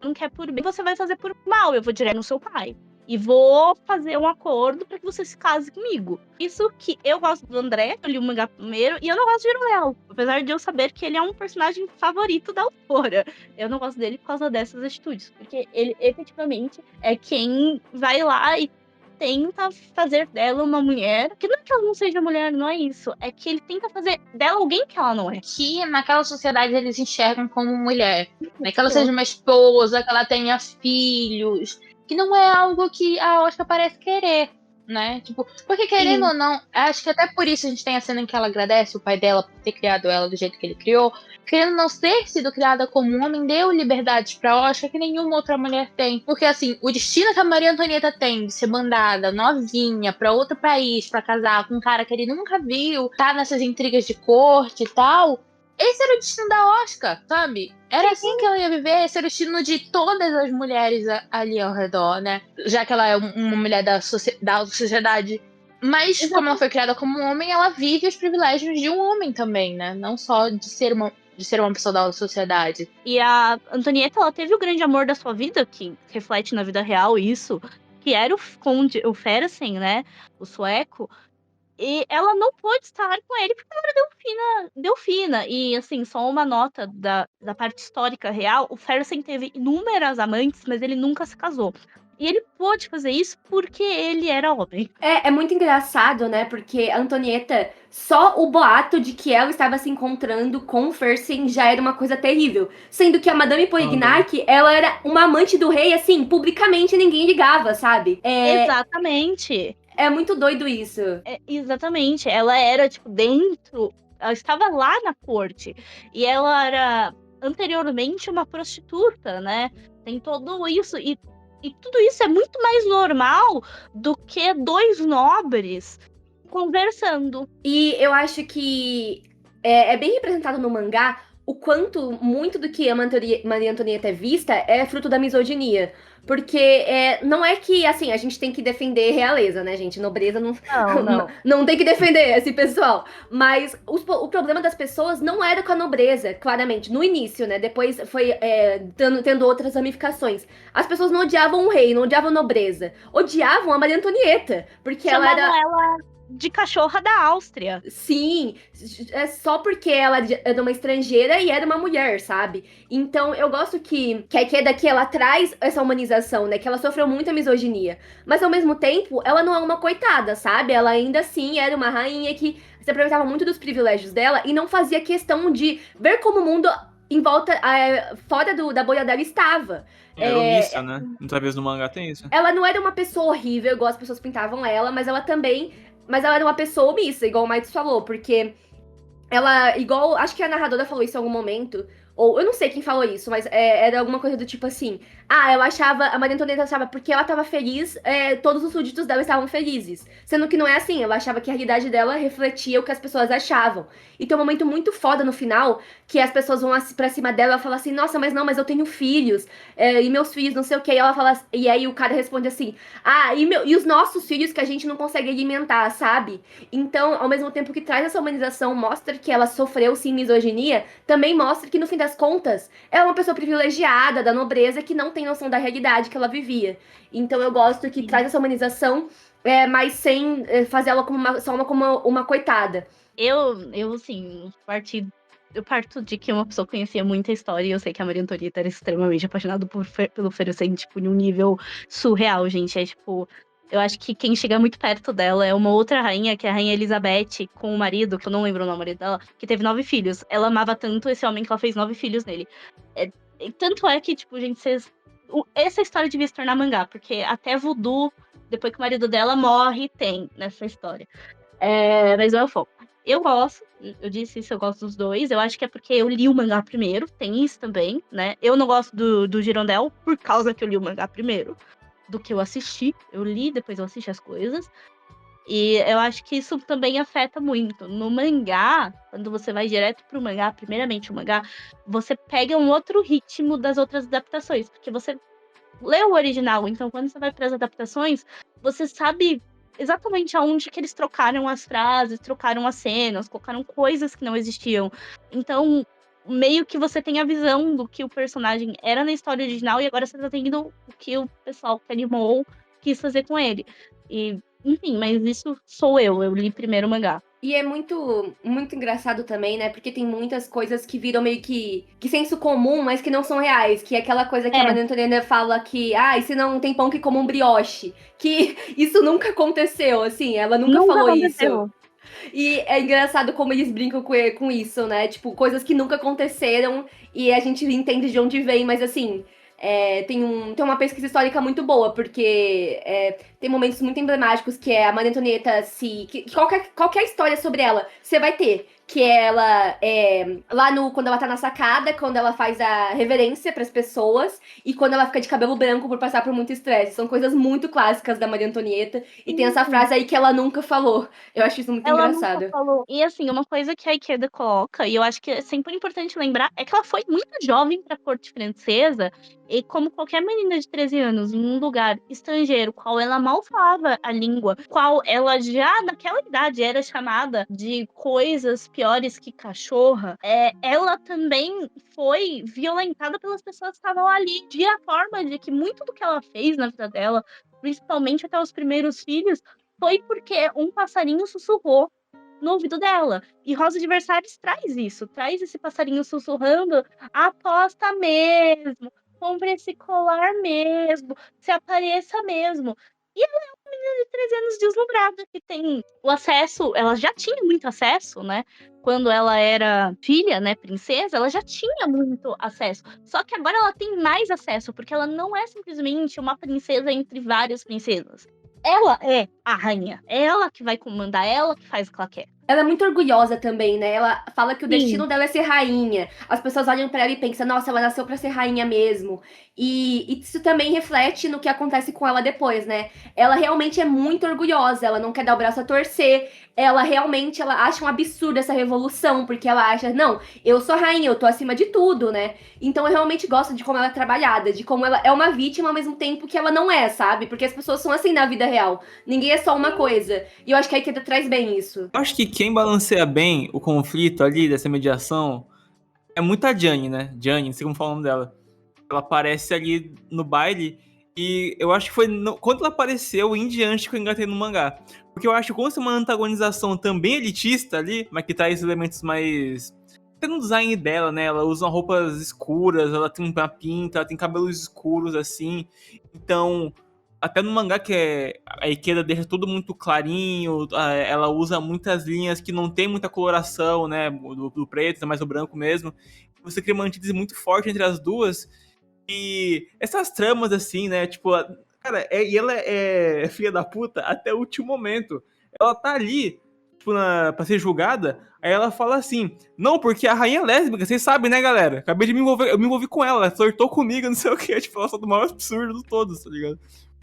não quer por bem, você vai fazer por mal. Eu vou direto no seu pai. E vou fazer um acordo pra que você se case comigo. Isso que eu gosto do André, eu li o mangá primeiro, e eu não gosto de Jirondelle. Apesar de eu saber que ele é um personagem favorito da autora. Eu não gosto dele por causa dessas atitudes. Porque ele, efetivamente, é quem vai lá e tenta fazer dela uma mulher. Que não é que ela não seja mulher, não é isso. É que ele tenta fazer dela alguém que ela não é. Que naquela sociedade eles enxergam como mulher. Né? Que ela seja uma esposa, que ela tenha filhos. Que não é algo que a Oscar parece querer, né? Tipo, porque querendo ou não, acho que até por isso a gente tem a cena em que ela agradece o pai dela por ter criado ela do jeito que ele criou. Querendo não ter sido criada como um homem, deu liberdades pra Oscar que nenhuma outra mulher tem. Porque assim, o destino que a Maria Antonieta tem de ser mandada novinha pra outro país pra casar com um cara que ele nunca viu, tá nessas intrigas de corte e tal. Esse era o destino da Oscar, sabe? Era assim que ela ia viver, esse era o destino de todas as mulheres ali ao redor, né? Já que ela é uma mulher da alta sociedade. Mas, como ela foi criada como um homem, ela vive os privilégios de um homem também, né? Não só de ser uma pessoa da alta sociedade. E a Antonieta, ela teve o grande amor da sua vida, que reflete na vida real isso, que era o conde, o Fersen, né? O sueco. E ela não pôde estar com ele porque ela era Delfina. E, assim, só uma nota da parte histórica real: o Fersen teve inúmeras amantes, mas ele nunca se casou. E ele pôde fazer isso porque ele era homem. É muito engraçado, né? Porque a Antonieta, só o boato de que ela estava se encontrando com o Fersen já era uma coisa terrível. Sendo que a Madame Polignac, ela era uma amante do rei, assim, publicamente ninguém ligava, sabe? Exatamente. É muito doido isso. Exatamente. Ela era, tipo, dentro. Ela estava lá na corte. E ela era, anteriormente, uma prostituta, né? Tem tudo isso. E tudo isso é muito mais normal do que dois nobres conversando. E eu acho que é bem representado no mangá o quanto muito do que a Maria Antonieta é vista é fruto da misoginia. Porque não é que, assim, a gente tem que defender realeza, né, gente? Nobreza não tem que defender esse pessoal. Mas o problema das pessoas não era com a nobreza, claramente, no início, né? Depois foi tendo outras ramificações. As pessoas não odiavam o rei, não odiavam a nobreza. Odiavam a Maria Antonieta. Porque Chamavam ela era... ela de cachorra da Áustria. Sim, é só porque ela era uma estrangeira e era uma mulher, sabe? Então eu gosto que a Ikeda aqui, ela traz essa humanização, né? Que ela sofreu muita misoginia. Mas ao mesmo tempo, ela não é uma coitada, sabe? Ela ainda assim era uma rainha que se aproveitava muito dos privilégios dela e não fazia questão de ver como o mundo em volta, fora da bolha dela estava. Era omissa, né? Muitas vezes no mangá tem isso. Ela não era uma pessoa horrível, igual as pessoas pintavam ela, mas ela era uma pessoa omissa, igual o Maitz falou, porque ela, igual, acho que a narradora falou isso em algum momento, ou eu não sei quem falou isso, mas era alguma coisa do tipo assim, a Maria Antonieta achava porque ela tava feliz, todos os súditos dela estavam felizes. Sendo que não é assim, ela achava que a realidade dela refletia o que as pessoas achavam. E tem um momento muito foda no final, que as pessoas vão pra cima dela e falam assim, nossa, mas eu tenho filhos, e meus filhos, não sei o que, e ela fala, e aí o cara responde assim, e os nossos filhos que a gente não consegue alimentar, sabe? Então, ao mesmo tempo que traz essa humanização, mostra que ela sofreu sim misoginia, também mostra que no fim das contas, ela é uma pessoa privilegiada, da nobreza, que não tem noção da realidade que ela vivia. Então eu gosto que traz essa humanização, mas sem fazer ela como uma coitada. Eu assim, eu parto de que uma pessoa conhecia muita história e eu sei que a Maria Antonieta era extremamente apaixonada pelo Fersen, tipo, num nível surreal, gente. É tipo, eu acho que quem chega muito perto dela é uma outra rainha, que é a Rainha Elizabeth, com o marido, que eu não lembro o nome dela, que teve 9 filhos. Ela amava tanto esse homem que ela fez 9 filhos nele. Tanto é que, tipo, gente, essa história devia se tornar mangá, porque até voodoo, depois que o marido dela morre, tem nessa história. Mas não é o foco. Eu gosto, eu disse isso, eu gosto dos dois. Eu acho que é porque eu li o mangá primeiro, tem isso também, né? Eu não gosto do Jirondelle por causa que eu li o mangá primeiro do que eu assisti. Eu li, depois eu assisti as coisas. E eu acho que isso também afeta muito. No mangá, quando você vai direto pro mangá, primeiramente o mangá, você pega um outro ritmo das outras adaptações, porque você leu o original, então quando você vai para as adaptações, você sabe exatamente aonde que eles trocaram as frases, trocaram as cenas, colocaram coisas que não existiam. Então, meio que você tem a visão do que o personagem era na história original e agora você tá tendo o que o pessoal que animou quis fazer com ele. E, enfim, mas isso sou eu li primeiro o mangá. E é muito, muito engraçado também, né? Porque tem muitas coisas que viram meio que senso comum, mas que não são reais. Que é aquela coisa que a Maria Antonieta fala que, e se não tem pão que coma um brioche. Que isso nunca aconteceu, assim, ela nunca falou aconteceu. isso. E é engraçado como eles brincam com isso, né? Tipo, coisas que nunca aconteceram e a gente entende de onde vem, mas assim... tem uma pesquisa histórica muito boa, porque tem momentos muito emblemáticos que é a Maria Antonieta qualquer história sobre ela, você vai ter. Que ela, quando ela tá na sacada, quando ela faz a reverência pras pessoas, e quando ela fica de cabelo branco por passar por muito estresse. São coisas muito clássicas da Maria Antonieta. E tem essa frase aí que ela nunca falou. Eu acho isso muito engraçado. Nunca falou. E assim, uma coisa que a Ikeda coloca, e eu acho que é sempre importante lembrar, é que ela foi muito jovem pra corte francesa, e como qualquer menina de 13 anos, em um lugar estrangeiro, qual ela mal falava a língua, qual ela já, naquela idade, era chamada de coisas piores que cachorra, ela também foi violentada pelas pessoas que estavam ali. De a forma de que muito do que ela fez na vida dela, principalmente até os primeiros filhos, foi porque um passarinho sussurrou no ouvido dela. E Rosa de Versalhes traz isso, traz esse passarinho sussurrando, aposta mesmo, compre esse colar mesmo, se apareça mesmo. E ela é uma menina de 13 anos deslumbrada, que tem o acesso, ela já tinha muito acesso, né? Quando ela era filha, né, princesa, ela já tinha muito acesso. Só que agora ela tem mais acesso, porque ela não é simplesmente uma princesa entre várias princesas. Ela é a rainha. É ela que vai comandar, ela que faz o que ela quer. Ela é muito orgulhosa também, né? Ela fala que o destino dela é ser rainha. As pessoas olham pra ela e pensam, nossa, ela nasceu pra ser rainha mesmo. E isso também reflete no que acontece com ela depois, né? Ela realmente é muito orgulhosa, ela não quer dar o braço a torcer. Ela acha um absurdo essa revolução, porque ela acha, não, eu sou rainha, eu tô acima de tudo, né? Então eu realmente gosto de como ela é trabalhada, de como ela é uma vítima ao mesmo tempo que ela não é, sabe? Porque as pessoas são assim na vida real. Ninguém é só uma coisa. E eu acho que a Ikeda traz bem isso. Eu acho que quem balanceia bem o conflito ali dessa mediação é muito a Gianni, né? Gianni, não sei como falar o nome dela. Ela aparece ali no baile e eu acho que foi quando ela apareceu em diante que eu engatei no mangá. Porque eu acho que como é uma antagonização também elitista ali, mas que traz elementos mais... Tem um design dela, né? Ela usa roupas escuras, ela tem uma pinta, ela tem cabelos escuros assim. Então... Até no mangá que a Ikeda deixa tudo muito clarinho, ela usa muitas linhas que não tem muita coloração, né, do preto, é mais o branco mesmo. Você cria uma antítese muito forte entre as duas. E essas tramas, assim, né, tipo, cara, e ela é filha da puta até o último momento. Ela tá ali, tipo, pra ser julgada, aí ela fala assim, não, porque a rainha é lésbica, vocês sabem, né, galera? Acabei de me envolver, eu me envolvi com ela flertou comigo, não sei o que, tipo, ela só do maior absurdo de todos, tá ligado?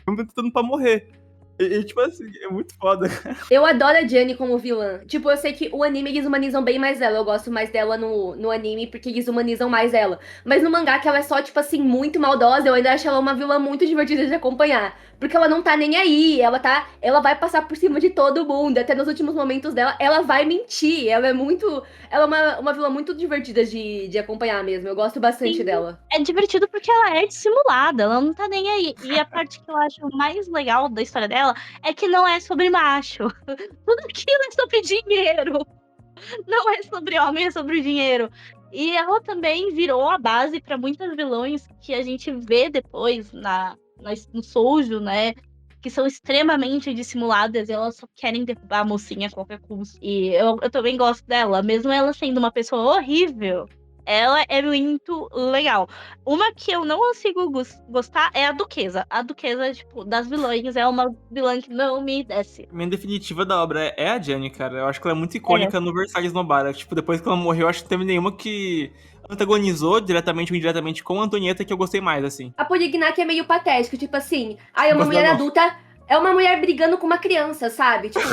Tentando pra morrer. E, tipo assim, é muito foda, cara. Eu adoro a Gianni como vilã. Tipo, eu sei que o anime eles humanizam bem mais ela. Eu gosto mais dela no anime porque eles humanizam mais ela. Mas no mangá, que ela é só, tipo assim, muito maldosa, eu ainda acho ela uma vilã muito divertida de acompanhar. Porque ela não tá nem aí. Ela vai passar por cima de todo mundo. Até nos últimos momentos dela, ela vai mentir. Ela é uma vilã muito divertida de acompanhar mesmo. Eu gosto bastante dela. É divertido porque ela é dissimulada, ela não tá nem aí. E a parte que eu acho mais legal da história dela é que não é sobre macho. Tudo aquilo é sobre dinheiro. Não é sobre homem, é sobre dinheiro. E ela também virou a base para muitas vilões que a gente vê depois no Shoujo, né? Que são extremamente dissimuladas e elas só querem derrubar a mocinha a qualquer custo. E eu também gosto dela, mesmo ela sendo uma pessoa horrível. Ela é muito legal. Uma que eu não consigo gostar é a Duquesa. A Duquesa, tipo, das vilãs, é uma vilã que não me desce. A minha definitiva da obra é a Gianni, cara. Eu acho que ela é muito icônica no Versalhes Nobara. Tipo, depois que ela morreu, eu acho que não teve nenhuma que antagonizou diretamente ou indiretamente com a Antonieta que eu gostei mais, assim. A Polignac é meio patético, tipo assim, é uma mulher adulta... É uma mulher brigando com uma criança, sabe? Tipo,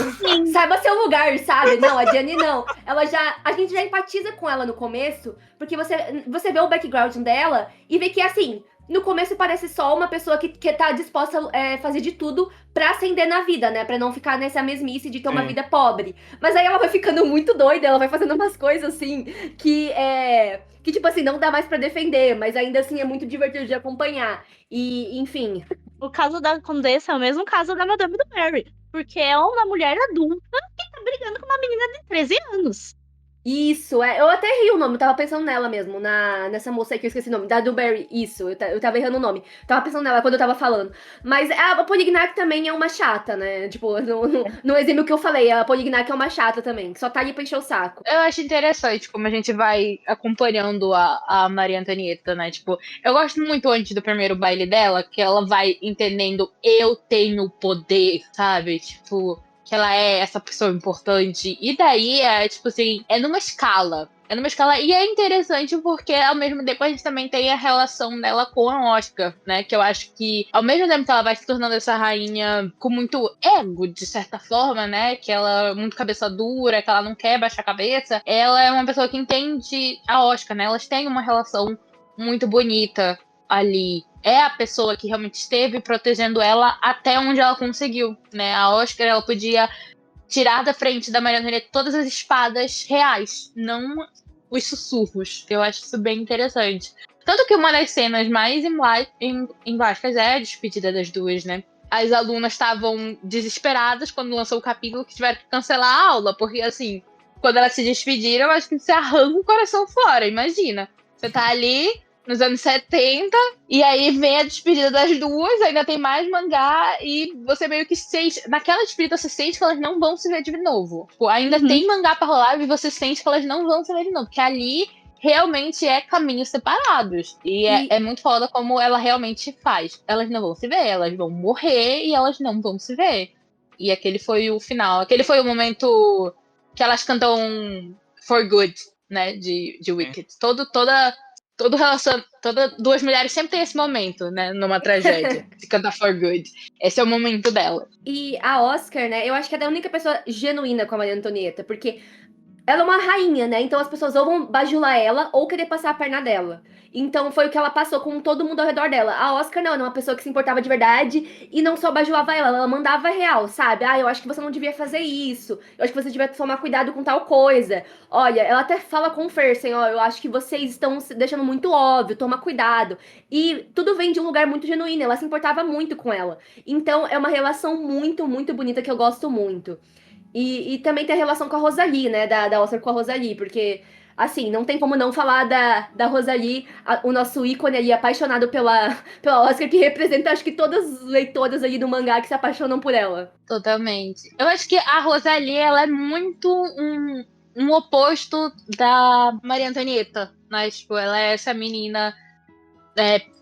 saiba seu lugar, sabe? Não, a Gianni não. A gente já empatiza com ela no começo, porque você vê o background dela e vê que, assim, no começo parece só uma pessoa que tá disposta a fazer de tudo pra ascender na vida, né? Pra não ficar nessa mesmice de ter uma Sim. vida pobre. Mas aí ela vai ficando muito doida, ela vai fazendo umas coisas assim que tipo assim, não dá mais pra defender, mas ainda assim é muito divertido de acompanhar. E, enfim. O caso da Condessa é o mesmo caso da Madame do Barry. Porque é uma mulher adulta que tá brigando com uma menina de 13 anos. Isso, eu até ri o nome, eu tava pensando nela mesmo, nessa moça aí que eu esqueci o nome, da Dewberry, isso, eu tava errando o nome, tava pensando nela quando eu tava falando. Mas a Polignac também é uma chata, né, tipo, não exime o que eu falei, a Polignac é uma chata também, que só tá ali pra encher o saco. Eu acho interessante como a gente vai acompanhando a Maria Antonieta, né? Tipo, eu gosto muito antes do primeiro baile dela, que ela vai entendendo eu tenho poder, sabe? Tipo, que ela é essa pessoa importante. E daí é, tipo assim, é numa escala. É numa escala. E é interessante porque, ao mesmo tempo, a gente também tem a relação dela com a Oscar, né? Que eu acho que, ao mesmo tempo que ela vai se tornando essa rainha com muito ego, de certa forma, né? Que ela é muito cabeça dura, que ela não quer baixar a cabeça. Ela é uma pessoa que entende a Oscar, né? Elas têm uma relação muito bonita ali. É a pessoa que realmente esteve protegendo ela até onde ela conseguiu, né? A Oscar, ela podia tirar da frente da Maria Antonieta todas as espadas reais, não os sussurros. Eu acho isso bem interessante. Tanto que uma das cenas mais emblemáticas é a despedida das duas, né? As alunas estavam desesperadas quando lançou o capítulo que tiveram que cancelar a aula, porque assim, quando elas se despediram, acho que você arranca o coração fora, imagina. Você tá ali nos anos 70, e aí vem a despedida das duas, ainda tem mais mangá, e você meio que sente. Naquela despedida você sente que elas não vão se ver de novo. Tipo, ainda tem mangá pra rolar e você sente que elas não vão se ver de novo. Porque ali realmente é caminhos separados. E é muito foda como ela realmente faz. Elas não vão se ver, elas vão morrer e elas não vão se ver. E aquele foi o final. Aquele foi o momento que elas cantam For Good, né? De Wicked. Duas mulheres sempre tem esse momento, né? Numa tragédia. De cantar For Good. Esse é o momento dela. E a Oscar, né, eu acho que ela é a única pessoa genuína com a Maria Antonieta, porque ela é uma rainha, né? Então as pessoas ou vão bajular ela ou querer passar a perna dela. Então foi o que ela passou com todo mundo ao redor dela. A Oscar não, era uma pessoa que se importava de verdade e não só bajulava ela mandava real, sabe? Ah, eu acho que você não devia fazer isso. Eu acho que você devia tomar cuidado com tal coisa. Olha, ela até fala com o Fersen, ó, eu acho que vocês estão se deixando muito óbvio, toma cuidado. E tudo vem de um lugar muito genuíno, ela se importava muito com ela. Então é uma relação muito, muito bonita que eu gosto muito. E também tem a relação com a Rosalie, né? Da Oscar com a Rosalie, porque, assim, não tem como não falar da Rosalie, o nosso ícone ali, apaixonado pela Oscar, que representa, acho que todas as leitoras ali do mangá que se apaixonam por ela. Totalmente. Eu acho que a Rosalie, ela é muito um oposto da Maria Antonieta, né? Tipo, ela é essa menina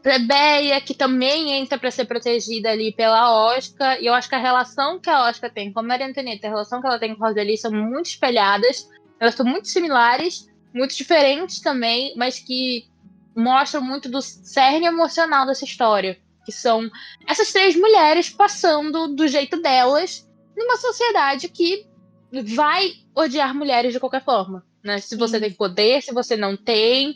plebeia que também entra pra ser protegida ali pela Oscar. E eu acho que a relação que a Oscar tem com a Maria Antonieta e a relação que ela tem com a Rosalie são muito espelhadas. Elas são muito similares, muito diferentes também, mas que mostram muito do cerne emocional dessa história. Que são essas três mulheres passando do jeito delas numa sociedade que vai odiar mulheres de qualquer forma. Né? Se você tem poder, se você não tem,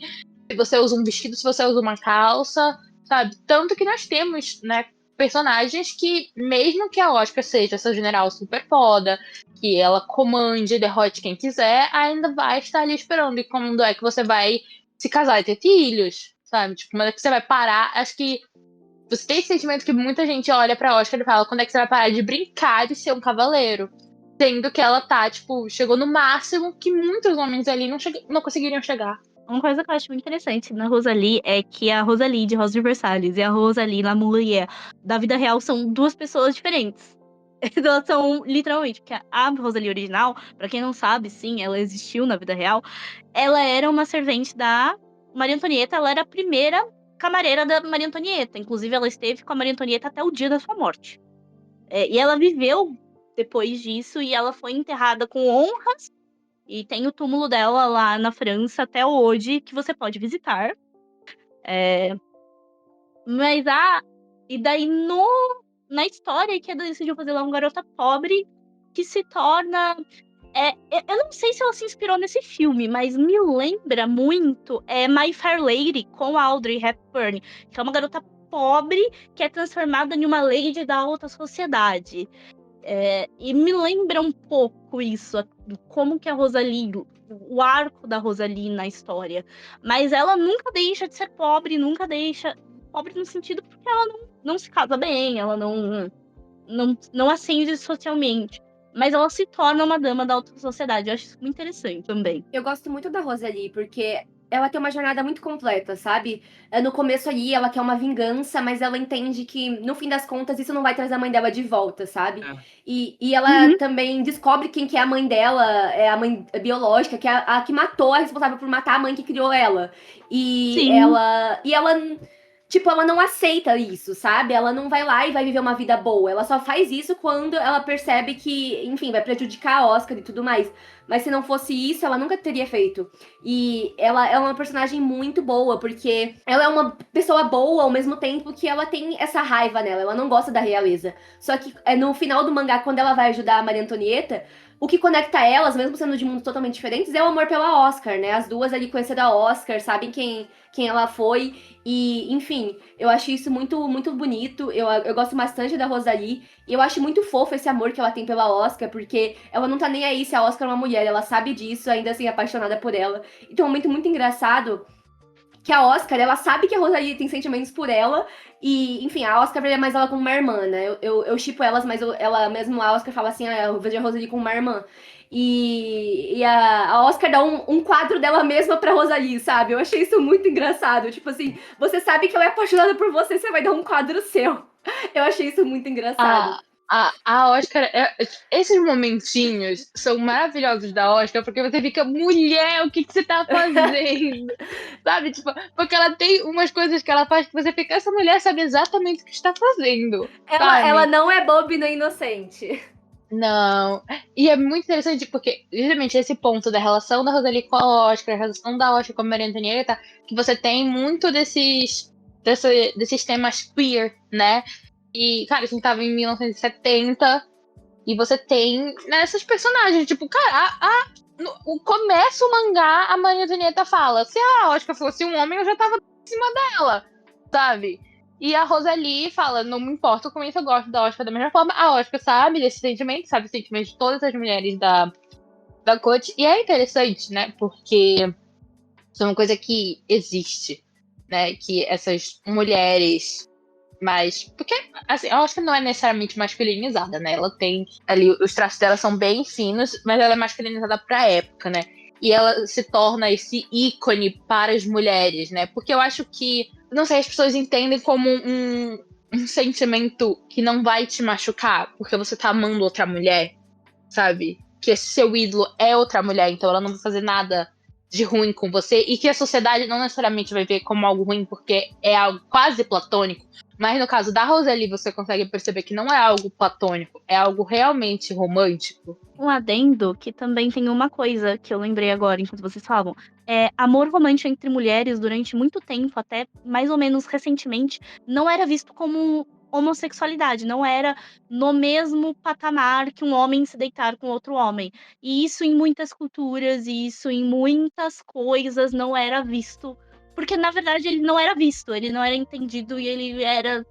se você usa um vestido, se você usa uma calça, sabe? Tanto que nós temos, né, personagens que, mesmo que a Oscar seja essa general super foda, que ela comande e derrote quem quiser, ainda vai estar ali esperando. E quando é que você vai se casar e ter filhos, sabe? Tipo, quando é que você vai parar? Acho que você tem esse sentimento que muita gente olha pra Oscar e fala, quando é que você vai parar de brincar de ser um cavaleiro? Sendo que ela tá, tipo, chegou no máximo que muitos homens ali não conseguiriam chegar. Uma coisa que eu acho muito interessante na Rosalie é que a Rosalie de Rosa de Versalhes e a Rosalie La Mulher da vida real são duas pessoas diferentes. Elas são literalmente, porque a Rosalie original, pra quem não sabe, sim, ela existiu na vida real. Ela era uma servente da Maria Antonieta, ela era a primeira camareira da Maria Antonieta. Inclusive, ela esteve com a Maria Antonieta até o dia da sua morte. E ela viveu depois disso e ela foi enterrada com honras. E tem o túmulo dela lá na França até hoje, que você pode visitar. Mas e daí na história que ela decidiu fazer lá uma garota pobre que se torna Eu não sei se ela se inspirou nesse filme, mas me lembra muito My Fair Lady com a Audrey Hepburn, que é uma garota pobre que é transformada em uma lady da alta sociedade. E me lembra um pouco isso, como que a Rosalie, o arco da Rosalie na história. Mas ela nunca deixa de ser pobre, nunca deixa... Pobre no sentido porque ela não se casa bem, ela não ascende socialmente. Mas ela se torna uma dama da alta sociedade. Eu acho isso muito interessante também. Eu gosto muito da Rosalie, porque ela tem uma jornada muito completa, sabe? No começo ali, ela quer uma vingança, mas ela entende que, no fim das contas, isso não vai trazer a mãe dela de volta, sabe? E ela também descobre quem que é a mãe dela, é a mãe biológica, que é a que matou, a responsável por matar a mãe que criou ela. Sim. E ela, tipo, ela não aceita isso, sabe? Ela não vai lá e vai viver uma vida boa. Ela só faz isso quando ela percebe que, enfim, vai prejudicar a Oscar e tudo mais. Mas se não fosse isso, ela nunca teria feito. E ela é uma personagem muito boa, porque ela é uma pessoa boa ao mesmo tempo que ela tem essa raiva nela. Ela não gosta da realeza. Só que no final do mangá, quando ela vai ajudar a Maria Antonieta, o que conecta elas, mesmo sendo de mundos totalmente diferentes, é o amor pela Oscar, né? As duas ali conheceram a Oscar, sabem quem ela foi. E, enfim, eu acho isso muito, muito bonito. Eu gosto bastante da Rosalie. E eu acho muito fofo esse amor que ela tem pela Oscar, porque ela não tá nem aí se a Oscar é uma mulher. Ela sabe disso, ainda assim, apaixonada por ela. Então é um momento muito engraçado que a Oscar, ela sabe que a Rosalie tem sentimentos por ela. E, enfim, a Oscar vê mais ela como uma irmã, né? Eu shippo elas, mas ela mesmo, a Oscar fala assim, eu vejo a Rosalie como uma irmã. E a Oscar dá um quadro dela mesma pra Rosalie, sabe? Eu achei isso muito engraçado. Tipo assim, você sabe que ela é apaixonada por você, você vai dar um quadro seu. Eu achei isso muito engraçado. A Oscar, esses momentinhos são maravilhosos da Oscar, porque você fica, mulher, o que você tá fazendo? Sabe? Tipo, porque ela tem umas coisas que ela faz que você fica, essa mulher sabe exatamente o que está fazendo. Ela não é boba nem inocente. Não. E é muito interessante porque, justamente, esse ponto da relação da Rosalie com a Oscar, a relação da Oscar com a Maria Antonieta, que você tem muito desses temas queer, né? E, cara, a gente tava em 1970 e você tem essas personagens, tipo, cara, começa o mangá, a Maria Antonieta fala, se a Oscar fosse um homem, eu já tava em cima dela, sabe? E a Rosalie fala, não me importo com isso, eu gosto da Oscar da mesma forma. A Oscar sabe desse sentimento, sabe o sentimento de todas as mulheres da corte. E é interessante, né? Porque isso é uma coisa que existe, né? Que essas mulheres mais... Porque, assim, a Oscar não é necessariamente masculinizada, né? Ela tem ali... Os traços dela são bem finos, mas ela é masculinizada pra época, né? E ela se torna esse ícone para as mulheres, né? Porque eu acho que... Não sei, as pessoas entendem como um sentimento que não vai te machucar porque você tá amando outra mulher, sabe? Que esse seu ídolo é outra mulher, então ela não vai fazer nada de ruim com você. E que a sociedade não necessariamente vai ver como algo ruim porque é algo quase platônico. Mas no caso da Rosalie, você consegue perceber que não é algo platônico, é algo realmente romântico. Um adendo que também tem uma coisa que eu lembrei agora enquanto vocês falavam. Amor romântico entre mulheres durante muito tempo, até mais ou menos recentemente, não era visto como homossexualidade, não era no mesmo patamar que um homem se deitar com outro homem. E isso em muitas culturas, e isso em muitas coisas não era visto. Porque, na verdade, ele não era visto, ele não era entendido e ele era...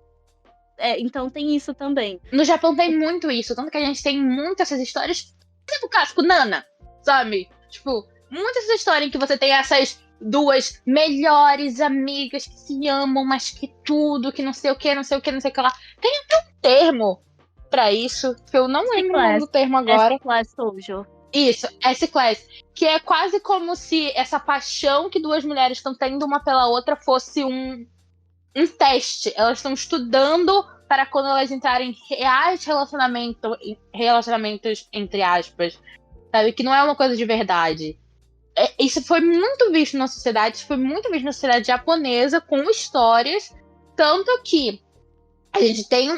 então tem isso também. No Japão tem muito isso, tanto que a gente tem muitas essas histórias, tipo Casco Nana, sabe? Tipo, muitas essas histórias em que você tem essas duas melhores amigas que se amam, mas que tudo, que não sei o que, não sei o que, não sei o que lá. Tem até um termo pra isso, que eu não lembro o nome do termo agora. S-Class Shoujo. Isso, S-Class. Que é quase como se essa paixão que duas mulheres estão tendo uma pela outra fosse um teste. Elas estão estudando para quando elas entrarem em reais relacionamentos entre aspas, sabe? Que não é uma coisa de verdade. Isso foi muito visto na sociedade, isso foi muito visto na sociedade japonesa, com histórias, tanto que a gente tem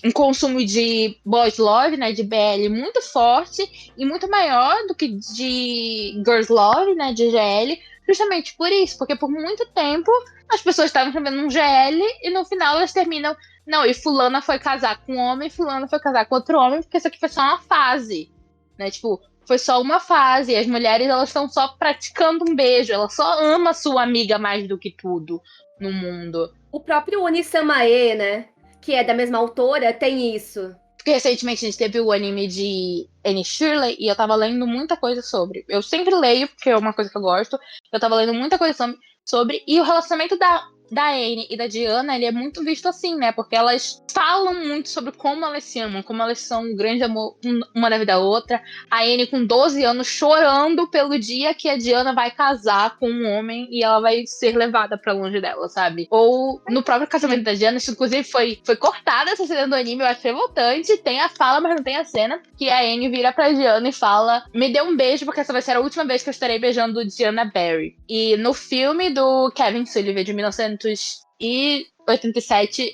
um consumo de boys love, né, de BL muito forte e muito maior do que de girls love, né, de GL, justamente por isso, porque por muito tempo as pessoas estavam escrevendo um GL e no final elas terminam, não, e fulana foi casar com um homem, fulana foi casar com outro homem, porque isso aqui foi só uma fase, né, tipo, foi só uma fase, e as mulheres elas estão só praticando um beijo, ela só ama sua amiga mais do que tudo no mundo. O próprio Onisamae, né, que é da mesma autora, tem isso. Porque recentemente a gente teve o anime de Annie Shirley e eu tava lendo muita coisa sobre. Eu sempre leio, porque é uma coisa que eu gosto. Eu tava lendo muita coisa sobre. E o relacionamento da Annie e da Diana, ele é muito visto assim, né? Porque elas falam muito sobre como elas se amam, como elas são um grande amor uma da vida da outra. A Annie com 12 anos chorando pelo dia que a Diana vai casar com um homem e ela vai ser levada pra longe dela, sabe? Ou no próprio casamento da Diana, isso inclusive foi cortada essa cena do anime, eu acho revoltante. Tem a fala, mas não tem a cena, que a Annie vira pra Diana e fala: me dê um beijo, porque essa vai ser a última vez que eu estarei beijando Diana Barry. E no filme do Kevin Sullivan de 1987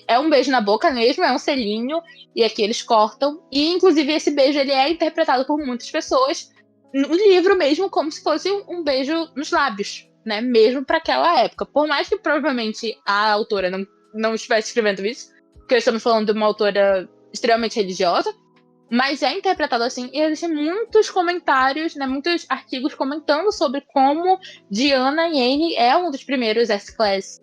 é um beijo na boca mesmo, é um selinho, e aqui eles cortam. E inclusive esse beijo ele é interpretado por muitas pessoas no livro mesmo como se fosse um beijo nos lábios, né? Mesmo para aquela época. Por mais que provavelmente a autora não estivesse escrevendo isso, porque estamos falando de uma autora extremamente religiosa, mas é interpretado assim, e existem muitos comentários, né, muitos artigos comentando sobre como Diana e Anne é um dos primeiros S-Class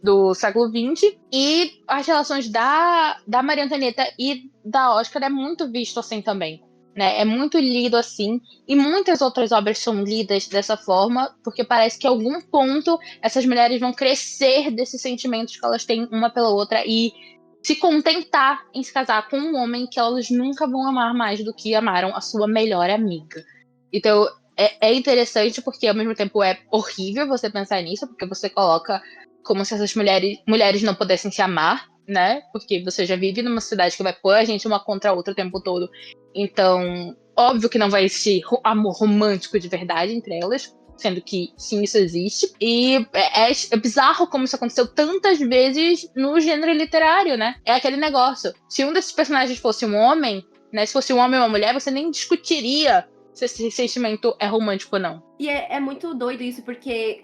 do século XX, e as relações da Maria Antonieta e da Oscar é muito visto assim também. Né? É muito lido assim, e muitas outras obras são lidas dessa forma, porque parece que em algum ponto essas mulheres vão crescer desses sentimentos que elas têm uma pela outra e se contentar em se casar com um homem que elas nunca vão amar mais do que amaram a sua melhor amiga. Então, é interessante porque, ao mesmo tempo, é horrível você pensar nisso, porque você coloca como se essas mulheres não pudessem se amar, né? Porque você já vive numa sociedade que vai pôr a gente uma contra a outra o tempo todo. Então, óbvio que não vai existir amor romântico de verdade entre elas, sendo que sim, isso existe. E é bizarro como isso aconteceu tantas vezes no gênero literário, né? É aquele negócio. Se um desses personagens fosse um homem, né? Se fosse um homem ou uma mulher, você nem discutiria se esse sentimento é romântico ou não. E é muito doido isso, porque,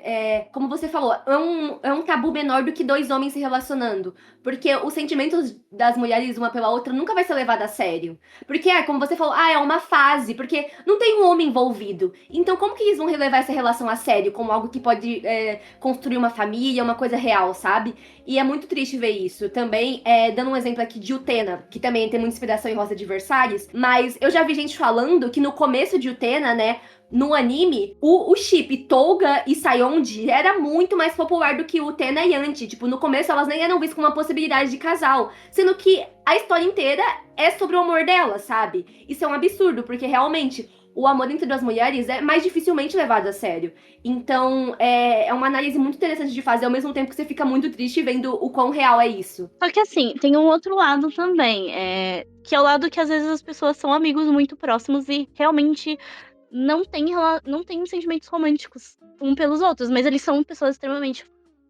como você falou, é um tabu menor do que dois homens se relacionando. Porque os sentimentos das mulheres uma pela outra nunca vai ser levado a sério. Porque, como você falou, é uma fase, porque não tem um homem envolvido. Então, como que eles vão relevar essa relação a sério? Como algo que pode construir uma família, uma coisa real, sabe? E é muito triste ver isso. Também, dando um exemplo aqui de Utena, que também tem muita inspiração em Rosa de Versalhes, mas eu já vi gente falando que no começo de Utena, né, no anime, o chip Tolga e Sayonji era muito mais popular do que o Utena e Yanti. Tipo, no começo elas nem eram vistas como uma possibilidade de casal. Sendo que a história inteira é sobre o amor dela, sabe? Isso é um absurdo, porque realmente o amor entre duas mulheres é mais dificilmente levado a sério. Então, é uma análise muito interessante de fazer, ao mesmo tempo que você fica muito triste vendo o quão real é isso. Só que assim, tem um outro lado também, que é o lado que às vezes as pessoas são amigos muito próximos e realmente não tem sentimentos românticos um pelos outros, mas eles são pessoas extremamente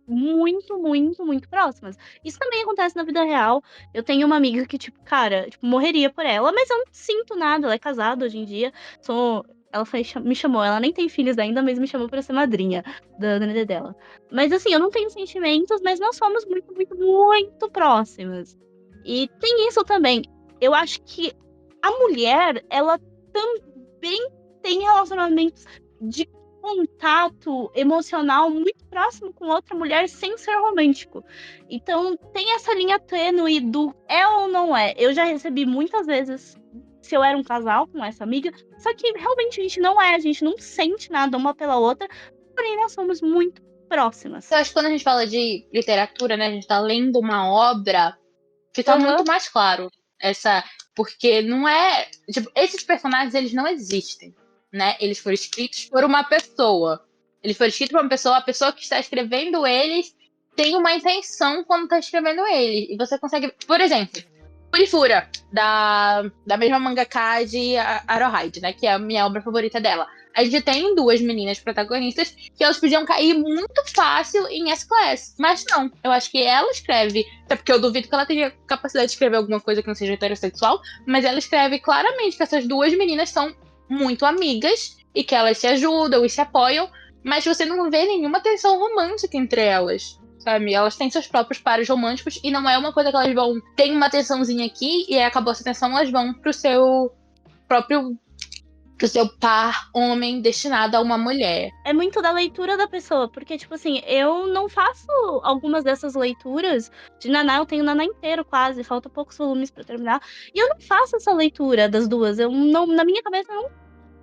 muito, muito, muito próximas. Isso também acontece na vida real. Eu tenho uma amiga que, tipo, cara, morreria por ela, mas eu não sinto nada. Ela é casada hoje em dia. Ela me chamou, ela nem tem filhos ainda, mas me chamou pra ser madrinha da nenê dela. Mas assim, eu não tenho sentimentos, mas nós somos muito, muito, muito próximas. E tem isso também. Eu acho que a mulher, ela também tem relacionamentos de contato emocional muito próximo com outra mulher sem ser romântico. Então, tem essa linha tênue do é ou não é. Eu já recebi muitas vezes se eu era um casal com essa amiga, só que realmente a gente não sente nada uma pela outra, porém nós somos muito próximas. Eu acho que quando a gente fala de literatura, né, a gente tá lendo uma obra, fica muito mais claro porque não é, tipo, esses personagens eles não existem. Né? Eles foram escritos por uma pessoa. Eles foram escritos por uma pessoa, a pessoa que está escrevendo eles tem uma intenção quando está escrevendo eles. E você consegue. Por exemplo, Furifura, da mesma mangaka de Arohide, né? Que é a minha obra favorita dela. A gente tem 2 meninas protagonistas que elas podiam cair muito fácil em S-Class. Mas não, eu acho que ela escreve, até porque eu duvido que ela tenha capacidade de escrever alguma coisa que não seja heterossexual, mas ela escreve claramente que essas 2 meninas são muito amigas e que elas se ajudam e se apoiam, mas você não vê nenhuma tensão romântica entre elas. Sabe? Elas têm seus próprios pares românticos e não é uma coisa que elas vão... Tem uma tensãozinha aqui e aí acabou essa tensão, elas vão pro seu par homem destinado a uma mulher. É muito da leitura da pessoa, porque, tipo assim, eu não faço algumas dessas leituras de Naná, eu tenho Naná inteiro quase, falta poucos volumes pra terminar, e eu não faço essa leitura das duas, eu não, na minha cabeça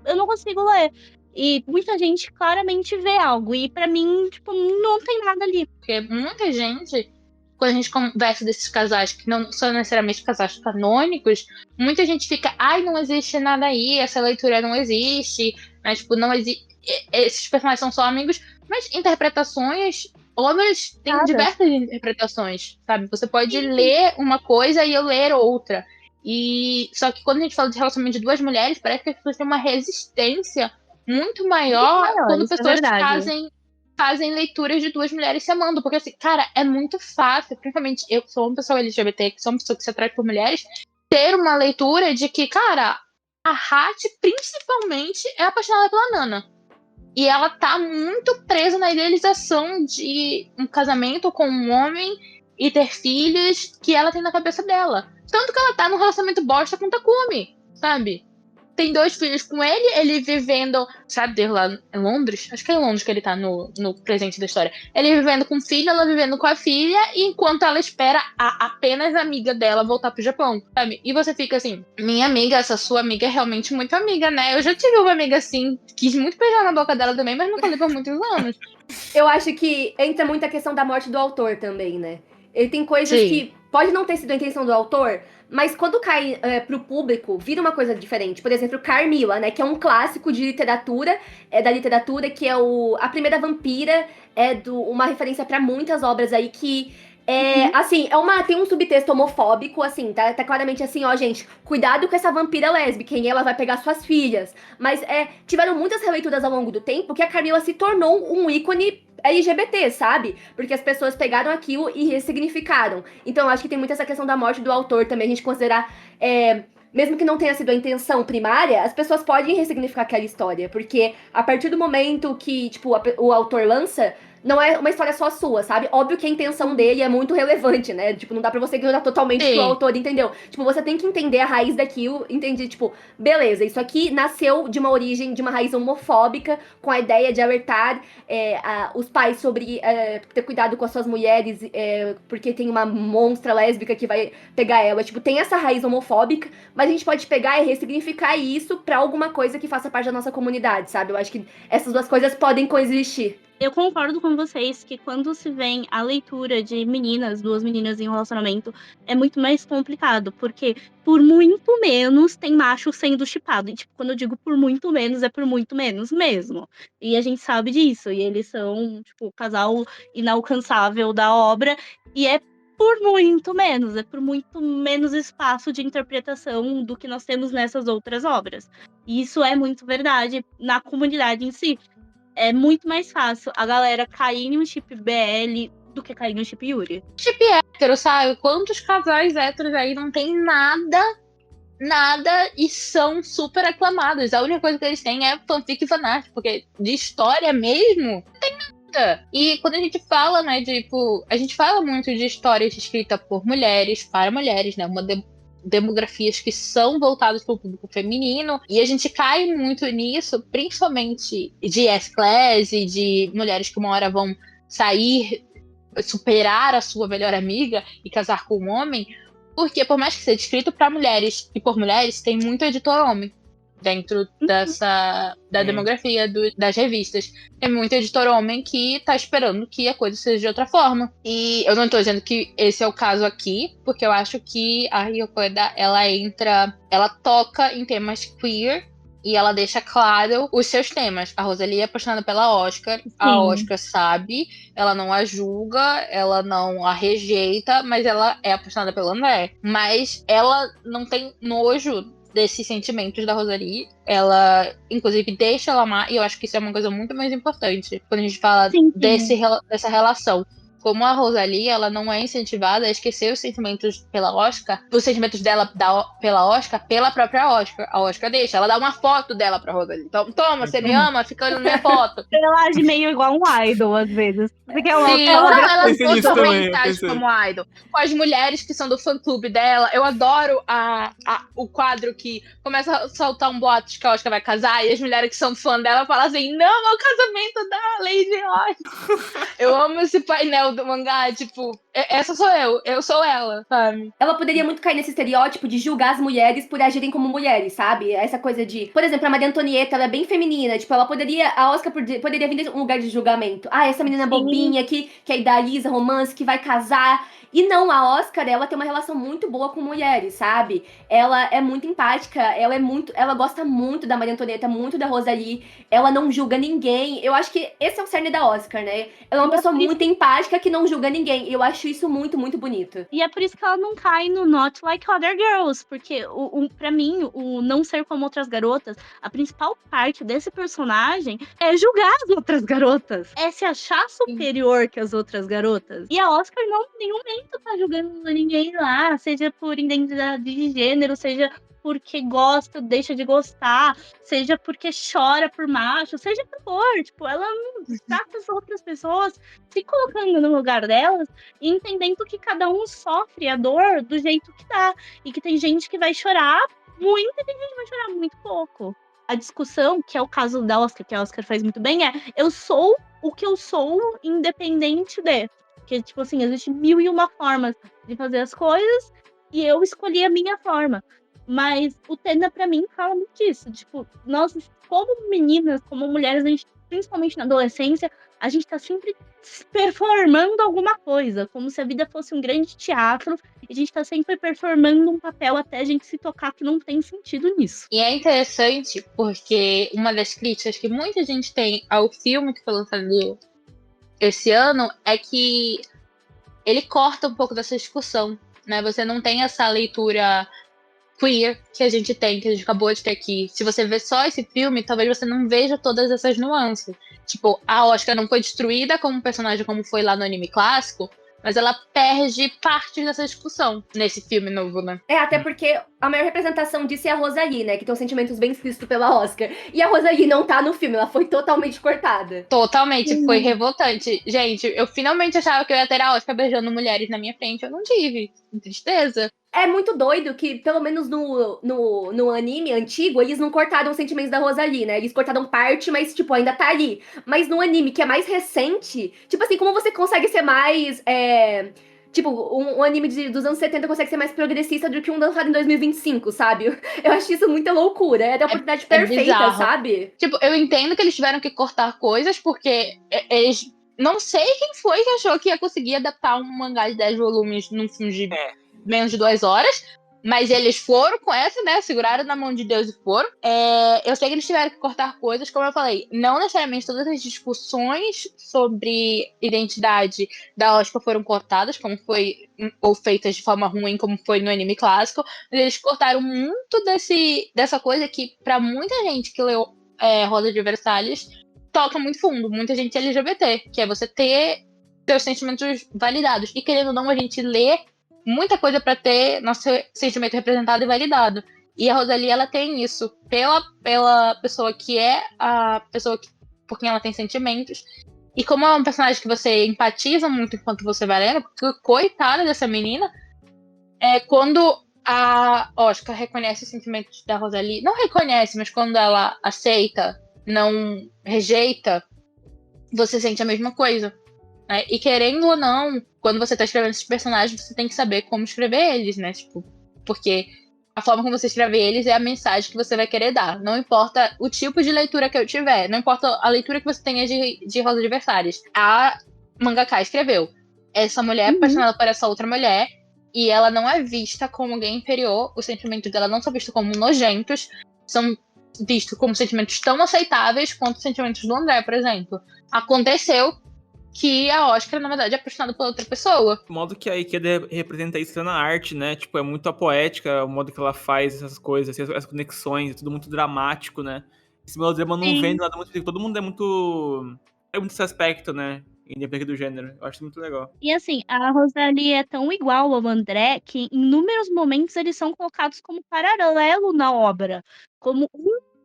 eu não consigo ler. E muita gente claramente vê algo, e pra mim, tipo, não tem nada ali. Porque muita gente, quando a gente conversa desses casais que não são necessariamente casais canônicos, muita gente fica, ai, não existe nada aí, essa leitura não existe, né? Tipo, não existe. Esses personagens são só amigos, mas interpretações, obras têm diversas interpretações, sabe? Você pode ler uma coisa e eu ler outra. E só que quando a gente fala de relacionamento de 2 mulheres, parece que as pessoas têm uma resistência muito maior quando pessoas fazem leituras de 2 mulheres se amando. Porque, assim, cara, é muito fácil, principalmente eu que sou uma pessoa LGBT, que sou uma pessoa que se atrai por mulheres, ter uma leitura de que, cara, a Hachi, principalmente, é apaixonada pela Nana. E ela tá muito presa na idealização de um casamento com um homem e ter filhos que ela tem na cabeça dela. Tanto que ela tá num relacionamento bosta com o Takumi, sabe? Tem 2 filhos com ele vivendo, sabe, lá em Londres? Acho que é em Londres que ele tá no presente da história. Ele vivendo com o filho, ela vivendo com a filha, enquanto ela espera apenas a amiga dela voltar pro Japão, sabe? E você fica assim, minha amiga, essa sua amiga é realmente muito amiga, né? Eu já tive uma amiga assim, quis muito beijar na boca dela também, mas não falei por muitos anos. Eu acho que entra muito a questão da morte do autor também, né? Ele tem coisas que pode não ter sido a intenção do autor, mas quando cai pro público, vira uma coisa diferente. Por exemplo, Carmilla, né? Que é um clássico de literatura, da literatura, que é a primeira vampira, uma referência pra muitas obras aí que... assim, tem um subtexto homofóbico, assim, tá claramente assim, ó, gente, cuidado com essa vampira lésbica, hein, ela vai pegar suas filhas. Mas tiveram muitas releituras ao longo do tempo que a Carmilla se tornou um ícone LGBT, sabe? Porque as pessoas pegaram aquilo e ressignificaram. Então, eu acho que tem muito essa questão da morte do autor também, a gente considerar... mesmo que não tenha sido a intenção primária, as pessoas podem ressignificar aquela história. Porque a partir do momento que, tipo, o autor lança... Não é uma história só sua, sabe? Óbvio que a intenção dele é muito relevante, né? Tipo, não dá pra você ignorar totalmente o que o autor entendeu. Tipo, você tem que entender a raiz daquilo, entender, tipo, beleza, isso aqui nasceu de uma origem, de uma raiz homofóbica, com a ideia de alertar os pais sobre ter cuidado com as suas mulheres, porque tem uma monstra lésbica que vai pegar ela. Tipo, tem essa raiz homofóbica, mas a gente pode pegar e ressignificar isso pra alguma coisa que faça parte da nossa comunidade, sabe? Eu acho que essas 2 coisas podem coexistir. Eu concordo com vocês que quando se vem a leitura de 2 meninas em relacionamento, é muito mais complicado, porque por muito menos tem macho sendo shippado. E, tipo, quando eu digo por muito menos, é por muito menos mesmo. E a gente sabe disso, e eles são, tipo, o casal inalcançável da obra, e é por muito menos espaço de interpretação do que nós temos nessas outras obras. E isso é muito verdade na comunidade em si. É muito mais fácil a galera cair em um chip BL do que cair no chip Yuri. Chip hétero, sabe? Quantos casais héteros aí não tem nada e são super aclamados. A única coisa que eles têm é fanfic e fanart, porque de história mesmo, não tem nada. E quando a gente fala, né, tipo, a gente fala muito de histórias escritas por mulheres, para mulheres, né, demografias que são voltadas para o público feminino, e a gente cai muito nisso, principalmente de S-Class e de mulheres que uma hora vão sair, superar a sua melhor amiga e casar com um homem, porque por mais que seja escrito para mulheres e por mulheres, tem muito editor homem dentro da demografia das revistas. Tem muito editor homem que tá esperando que a coisa seja de outra forma. E eu não tô dizendo que esse é o caso aqui, porque eu acho que a Ryoko Eda, ela toca em temas queer e ela deixa claro os seus temas. A Rosalie é apaixonada pela Oscar, a Oscar sabe, ela não a julga, ela não a rejeita, mas ela é apaixonada pelo André. Mas ela não tem nojo desses sentimentos da Rosalie. Ela, inclusive, deixa ela amar, e eu acho que isso é uma coisa muito mais importante quando a gente fala dessa relação. Como a Rosalie, ela não é incentivada a esquecer os sentimentos pela Oscar, os sentimentos dela pela Oscar, pela própria Oscar. A Oscar deixa, ela dá uma foto dela pra Rosalie. Então, toma, você me ama, fica olhando minha foto. Ela age meio igual um idol, às vezes. Você quer uma Sim, autógrafo? ela Pensei nisso também também, eu age pensei. como idol. Com as mulheres que são do fã-clube dela, eu adoro o quadro que começa a soltar um boato de que a Oscar vai casar, e as mulheres que são fã dela falam assim, não, é o casamento da Lady Oscar. Eu amo esse painel do mangá, tipo, essa sou eu sou ela, sabe? Ela poderia muito cair nesse estereótipo de julgar as mulheres por agirem como mulheres, sabe? Essa coisa de, por exemplo, a Maria Antonieta, ela é bem feminina, tipo, a Oscar poderia vir de um lugar de julgamento. Ah, essa menina bobinha que idealiza romance, que vai casar. E não, a Oscar, ela tem uma relação muito boa com mulheres, sabe? Ela é muito empática, ela gosta muito da Maria Antonieta, muito da Rosalie, ela não julga ninguém. Eu acho que esse é o cerne da Oscar, né? Ela é uma pessoa muito empática que não julga ninguém. Eu acho isso muito, muito bonito. E é por isso que ela não cai no Not Like Other Girls, porque pra mim, o não ser como outras garotas, a principal parte desse personagem é julgar as outras garotas, é se achar superior que as outras garotas. E a Oscar não, em nenhum momento tá julgando ninguém lá, seja por identidade de gênero, seja porque gosta, deixa de gostar, seja porque chora por macho, seja por for. Tipo, ela não trata as outras pessoas se colocando no lugar delas e entendendo que cada um sofre a dor do jeito que dá. E que tem gente que vai chorar muito e tem gente que vai chorar muito pouco. A discussão, que é o caso da Oscar, que a Oscar faz muito bem, é eu sou o que eu sou, independente de. Porque, tipo assim, existe 1001 formas de fazer as coisas e eu escolhi a minha forma. Mas o Tena, pra mim, fala muito disso. Tipo, nós, como meninas, como mulheres, a gente, principalmente na adolescência, a gente tá sempre performando alguma coisa, como se a vida fosse um grande teatro, e a gente tá sempre performando um papel até a gente se tocar que não tem sentido nisso. E é interessante porque uma das críticas que muita gente tem ao filme que foi lançado esse ano é que ele corta um pouco dessa discussão, né? Você não tem essa leitura queer que a gente tem, que a gente acabou de ter aqui. Se você vê só esse filme, talvez você não veja todas essas nuances. Tipo, a Oscar não foi destruída como personagem como foi lá no anime clássico, mas ela perde parte dessa discussão nesse filme novo, né? Até porque a maior representação disso é a Rosalie, né? Que tem os sentimentos bem explícitos pela Oscar. E a Rosalie não tá no filme, ela foi totalmente cortada. Totalmente, foi revoltante. Gente, eu finalmente achava que eu ia ter a Oscar beijando mulheres na minha frente, eu não tive. Tristeza. É muito doido que, pelo menos no anime antigo, eles não cortaram os sentimentos da Rosalie, né? Eles cortaram parte, mas, tipo, ainda tá ali. Mas no anime, que é mais recente, tipo assim, como você consegue ser mais. Tipo, um anime dos anos 70 consegue ser mais progressista do que um lançado em 2025, sabe? Eu acho isso muita loucura. É a oportunidade perfeita, bizarro. sabe? Tipo, eu entendo que eles tiveram que cortar coisas, porque eles. Não sei quem foi que achou que ia conseguir adaptar um mangá de 10 volumes num filme de menos de 2 horas. Mas eles foram com essa, né? Seguraram na mão de Deus e foram. Eu sei que eles tiveram que cortar coisas, como eu falei. Não necessariamente todas as discussões sobre identidade da Oscar foram cortadas, como foi, ou feitas de forma ruim, como foi no anime clássico. Mas eles cortaram muito dessa coisa que, pra muita gente que leu Rosa de Versalhes, toca muito fundo. Muita gente LGBT, que é você ter seus sentimentos validados. E querendo ou não, a gente lê muita coisa pra ter nosso sentimento representado e validado. E a Rosalie, ela tem isso pela pessoa que é a pessoa por quem ela tem sentimentos. E como é um personagem que você empatiza muito enquanto você vai lendo, porque coitada dessa menina, quando a Oscar reconhece os sentimentos da Rosalie, não reconhece, mas quando ela aceita, não rejeita, você sente a mesma coisa. E querendo ou não, quando você tá escrevendo esses personagens, você tem que saber como escrever eles, né? Tipo, porque a forma como você escreve eles é a mensagem que você vai querer dar. Não importa o tipo de leitura que eu tiver, não importa a leitura que você tenha de Rosa de Versalhes. A mangaka escreveu. Essa mulher é apaixonada por essa outra mulher e ela não é vista como alguém inferior. Os sentimentos dela não são vistos como nojentos. São visto como sentimentos tão aceitáveis quanto os sentimentos do André, por exemplo. Aconteceu que a Oscar, na verdade, é apaixonada por outra pessoa. O modo que a Ikeda representa isso na arte, né? Tipo, é muito a poética, o modo que ela faz essas coisas, as conexões, é tudo muito dramático, né? Esse melodrama não vem Sim. do nada muito. Todo mundo é muito. É muito esse aspecto, né? Independente do gênero. Eu acho muito legal. E assim, a Rosalie é tão igual ao André que em inúmeros momentos eles são colocados como paralelo na obra. Como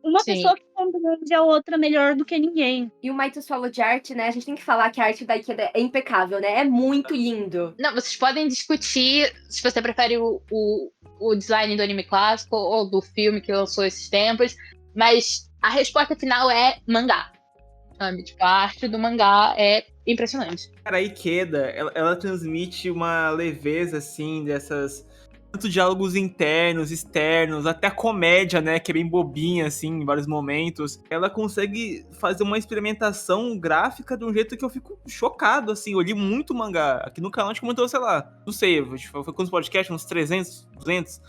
uma Sim. pessoa que compreende a outra melhor do que ninguém. E o Maitos falou de arte, né? A gente tem que falar que a arte da Ikeda é impecável, né? É muito lindo. Não, vocês podem discutir se você prefere o design do anime clássico ou do filme que lançou esses tempos, mas a resposta final é mangá. Sabe? Tipo, a arte do mangá é impressionante. Cara, a Ikeda, ela transmite uma leveza, assim, dessas. Tanto diálogos internos, externos, até a comédia, né? Que é bem bobinha, assim, em vários momentos. Ela consegue fazer uma experimentação gráfica de um jeito que eu fico chocado, assim. Eu li muito mangá. Aqui no canal a gente comentou, sei lá, não sei, foi quantos podcasts? Uns 300, 200?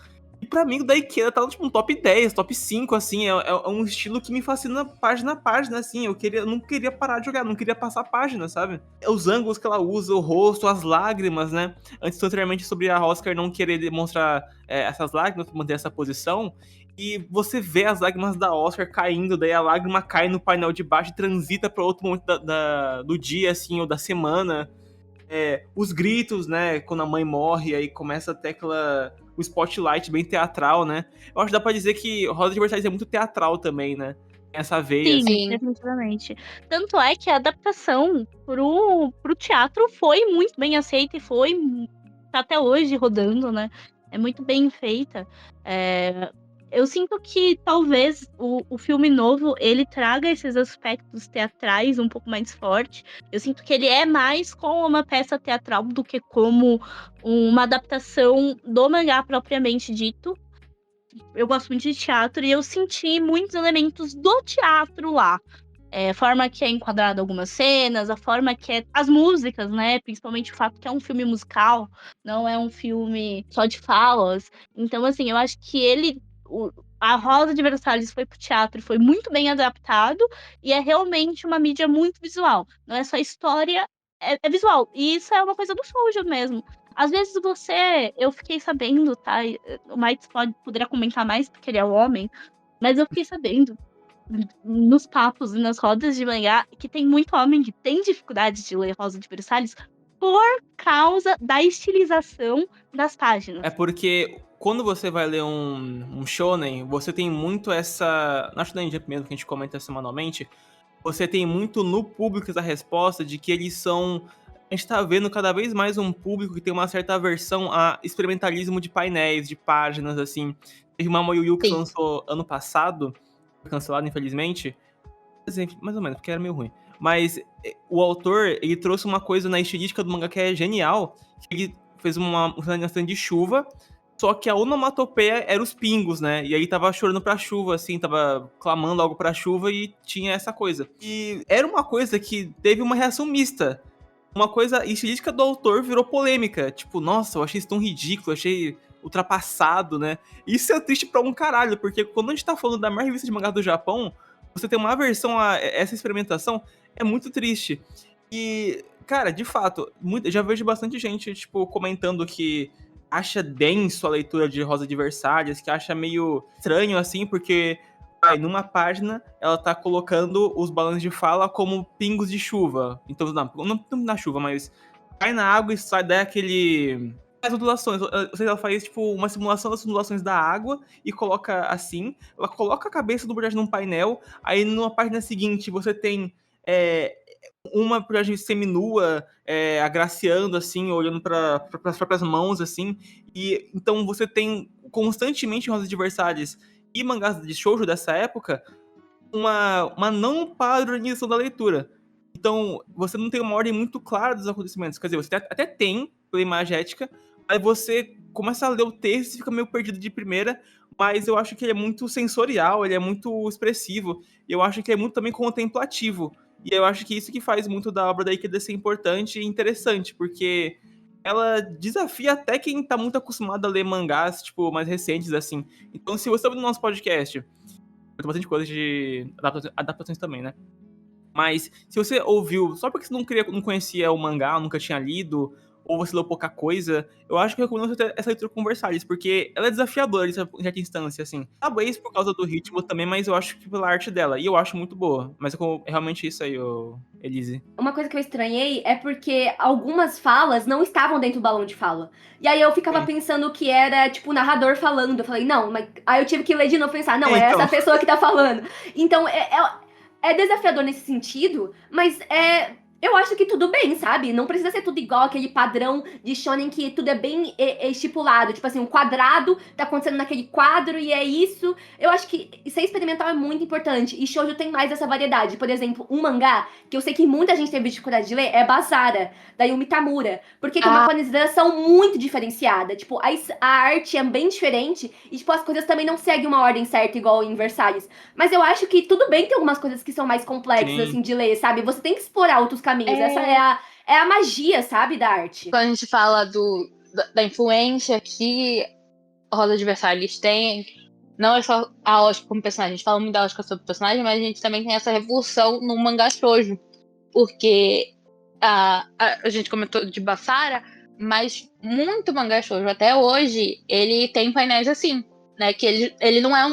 E pra mim, o da Ikeda tá tipo um top 10, top 5, assim. É um estilo que me fascina página a página, assim. Eu não queria parar de jogar, não queria passar a página, sabe? Os ângulos que ela usa, o rosto, as lágrimas, né? Antes, anteriormente, sobre a Oscar não querer demonstrar essas lágrimas, manter essa posição. E você vê as lágrimas da Oscar caindo, daí a lágrima cai no painel de baixo e transita pra outro momento do dia, assim, ou da semana. Os gritos, né, quando a mãe morre, aí começa até o spotlight bem teatral, né? Eu acho que dá pra dizer que Rosa de Versalhes é muito teatral também, né? Tem essa veia. Sim, Sim. definitivamente. Tanto é que a adaptação pro teatro foi muito bem aceita e tá até hoje rodando, né? É muito bem feita. Eu sinto que talvez o filme novo ele traga esses aspectos teatrais um pouco mais forte. Eu sinto que ele é mais como uma peça teatral do que como uma adaptação do mangá propriamente dito. Eu gosto muito de teatro e eu senti muitos elementos do teatro lá. A forma que é enquadrada algumas cenas, a forma que é as músicas, né? Principalmente o fato que é um filme musical, não é um filme só de falas. Então, assim, eu acho que a Rosa de Versalhes foi pro teatro e foi muito bem adaptado e é realmente uma mídia muito visual. Não é só história, é visual. E isso é uma coisa do shoujo mesmo. Às vezes eu fiquei sabendo, tá? O Mites poderia comentar mais porque ele é o homem, mas eu fiquei sabendo nos papos e nas rodas de mangá que tem muito homem que tem dificuldade de ler Rosa de Versalhes por causa da estilização das páginas. É porque quando você vai ler um shonen, você tem muito essa... Na Shonen Jump mesmo, que a gente comenta semanalmente, você tem muito no público essa resposta de que eles são... A gente tá vendo cada vez mais um público que tem uma certa aversão a experimentalismo de painéis, de páginas, assim. Teve uma Moyu que Sim. lançou ano passado, foi cancelado, infelizmente. Mais ou menos, porque era meio ruim. Mas o autor, ele trouxe uma coisa na estilística do mangá que é genial. Que ele fez uma cena de chuva, só que a onomatopeia era os pingos, né? E aí tava chorando pra chuva, assim, tava clamando algo pra chuva e tinha essa coisa. E era uma coisa que teve uma reação mista. Uma coisa estilística do autor virou polêmica. Tipo, nossa, eu achei isso tão ridículo, achei ultrapassado, né? Isso é triste pra um caralho, porque quando a gente tá falando da maior revista de mangá do Japão, você ter uma aversão a essa experimentação é muito triste. E, cara, de fato, já vejo bastante gente, tipo, comentando que acha denso a leitura de Rosa de Versalhes, que acha meio estranho, assim, porque numa página ela tá colocando os balões de fala como pingos de chuva. Então, não na chuva, mas cai na água e sai daquele... As ondulações, ou seja, ela faz tipo uma simulação das ondulações da água e coloca assim, ela coloca a cabeça do personagem num painel, aí numa página seguinte você tem uma personagem seminua, agraciando assim, olhando para as próprias mãos assim, e então você tem constantemente em Rosa de Versalhes e mangás de shoujo dessa época uma não padronização da leitura. Então, você não tem uma ordem muito clara dos acontecimentos. Quer dizer, você até tem pela imagética, aí você começa a ler o texto e fica meio perdido de primeira, mas eu acho que ele é muito sensorial, ele é muito expressivo, e eu acho que é muito também contemplativo. E eu acho que isso que faz muito da obra da Ikeda ser importante e interessante, porque ela desafia até quem tá muito acostumado a ler mangás, tipo, mais recentes, assim. Então, se você tá no nosso podcast Tem bastante coisa de adaptações também, né? Mas se você ouviu, só porque você não conhecia o mangá, nunca tinha lido, ou você leu pouca coisa, eu acho que eu recomendo você ter essa leitura com Versalhes, porque ela é desafiadora em certa instância, assim. Talvez por causa do ritmo também, mas eu acho que pela arte dela. E eu acho muito boa. Mas é realmente isso aí, Elise. Uma coisa que eu estranhei é porque algumas falas não estavam dentro do balão de fala. E aí eu ficava Sim. pensando que era, tipo, o narrador falando. Eu falei, não, mas. Aí eu tive que ler de novo e pensar, não, é Então. essa pessoa que tá falando. Então, é desafiador nesse sentido, mas eu acho que tudo bem, sabe? Não precisa ser tudo igual aquele padrão de shonen que tudo é bem estipulado. Tipo assim, um quadrado tá acontecendo naquele quadro e é isso. Eu acho que ser experimental é muito importante. E shoujo tem mais essa variedade. Por exemplo, um mangá que eu sei que muita gente teve dificuldade de ler é Basara, da Yumi Tamura. Porque tem uma organização muito diferenciada. Tipo, a arte é bem diferente e, tipo, as coisas também não seguem uma ordem certa igual em Versalhes. Mas eu acho que tudo bem ter algumas coisas que são mais complexas, Sim. assim, de ler, sabe? Você tem que explorar outros caminhos. Essa é a magia, sabe, da arte. Quando a gente fala da influência que Rosa de Versalhes tem, não é só a Oscar como personagem, a gente fala muito da Oscar sobre personagem, mas a gente também tem essa revolução no mangá shoujo. Porque a gente comentou de Basara, mas muito mangá shoujo até hoje, ele tem painéis assim, né? Que ele não é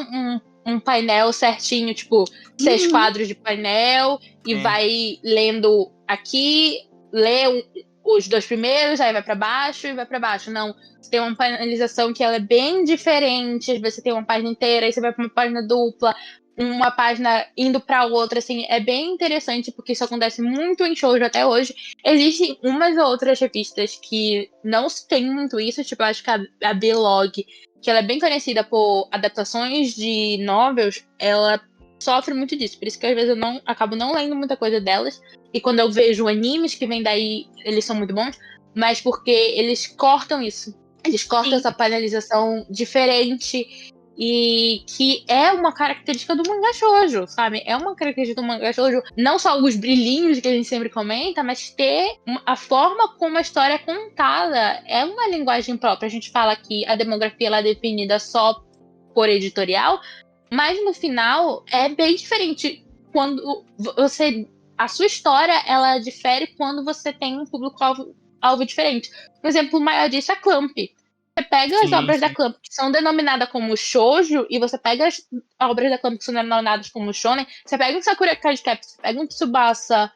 um painel certinho, tipo, 6 quadros de painel, e vai lendo aqui, lê os 2 primeiros, aí vai pra baixo e vai pra baixo. Não, você tem uma painelização que ela é bem diferente, às vezes você tem uma página inteira, aí você vai pra uma página dupla, uma página indo pra outra, assim, é bem interessante, porque isso acontece muito em shoujo até hoje. Existem umas ou outras revistas que não tem muito isso, tipo, eu acho que a B-Log, que ela é bem conhecida por adaptações de novels, ela sofre muito disso, por isso que às vezes eu acabo não lendo muita coisa delas, e quando eu vejo animes que vêm daí, eles são muito bons, mas porque eles cortam isso. Eles cortam essa panelização diferente e que é uma característica do mangá shoujo, sabe? É uma característica do mangá shoujo, não só os brilhinhos que a gente sempre comenta, mas ter a forma como a história é contada é uma linguagem própria. A gente fala que a demografia ela é definida só por editorial, mas no final é bem diferente quando a sua história ela difere quando você tem um público-alvo diferente. Por exemplo, o maior disso é a Clamp. Você pega as obras da Clamp que são denominadas como shoujo e você pega as obras da Clamp que são denominadas como shonen, você pega um Sakura Card Captor, você pega um Tsubasa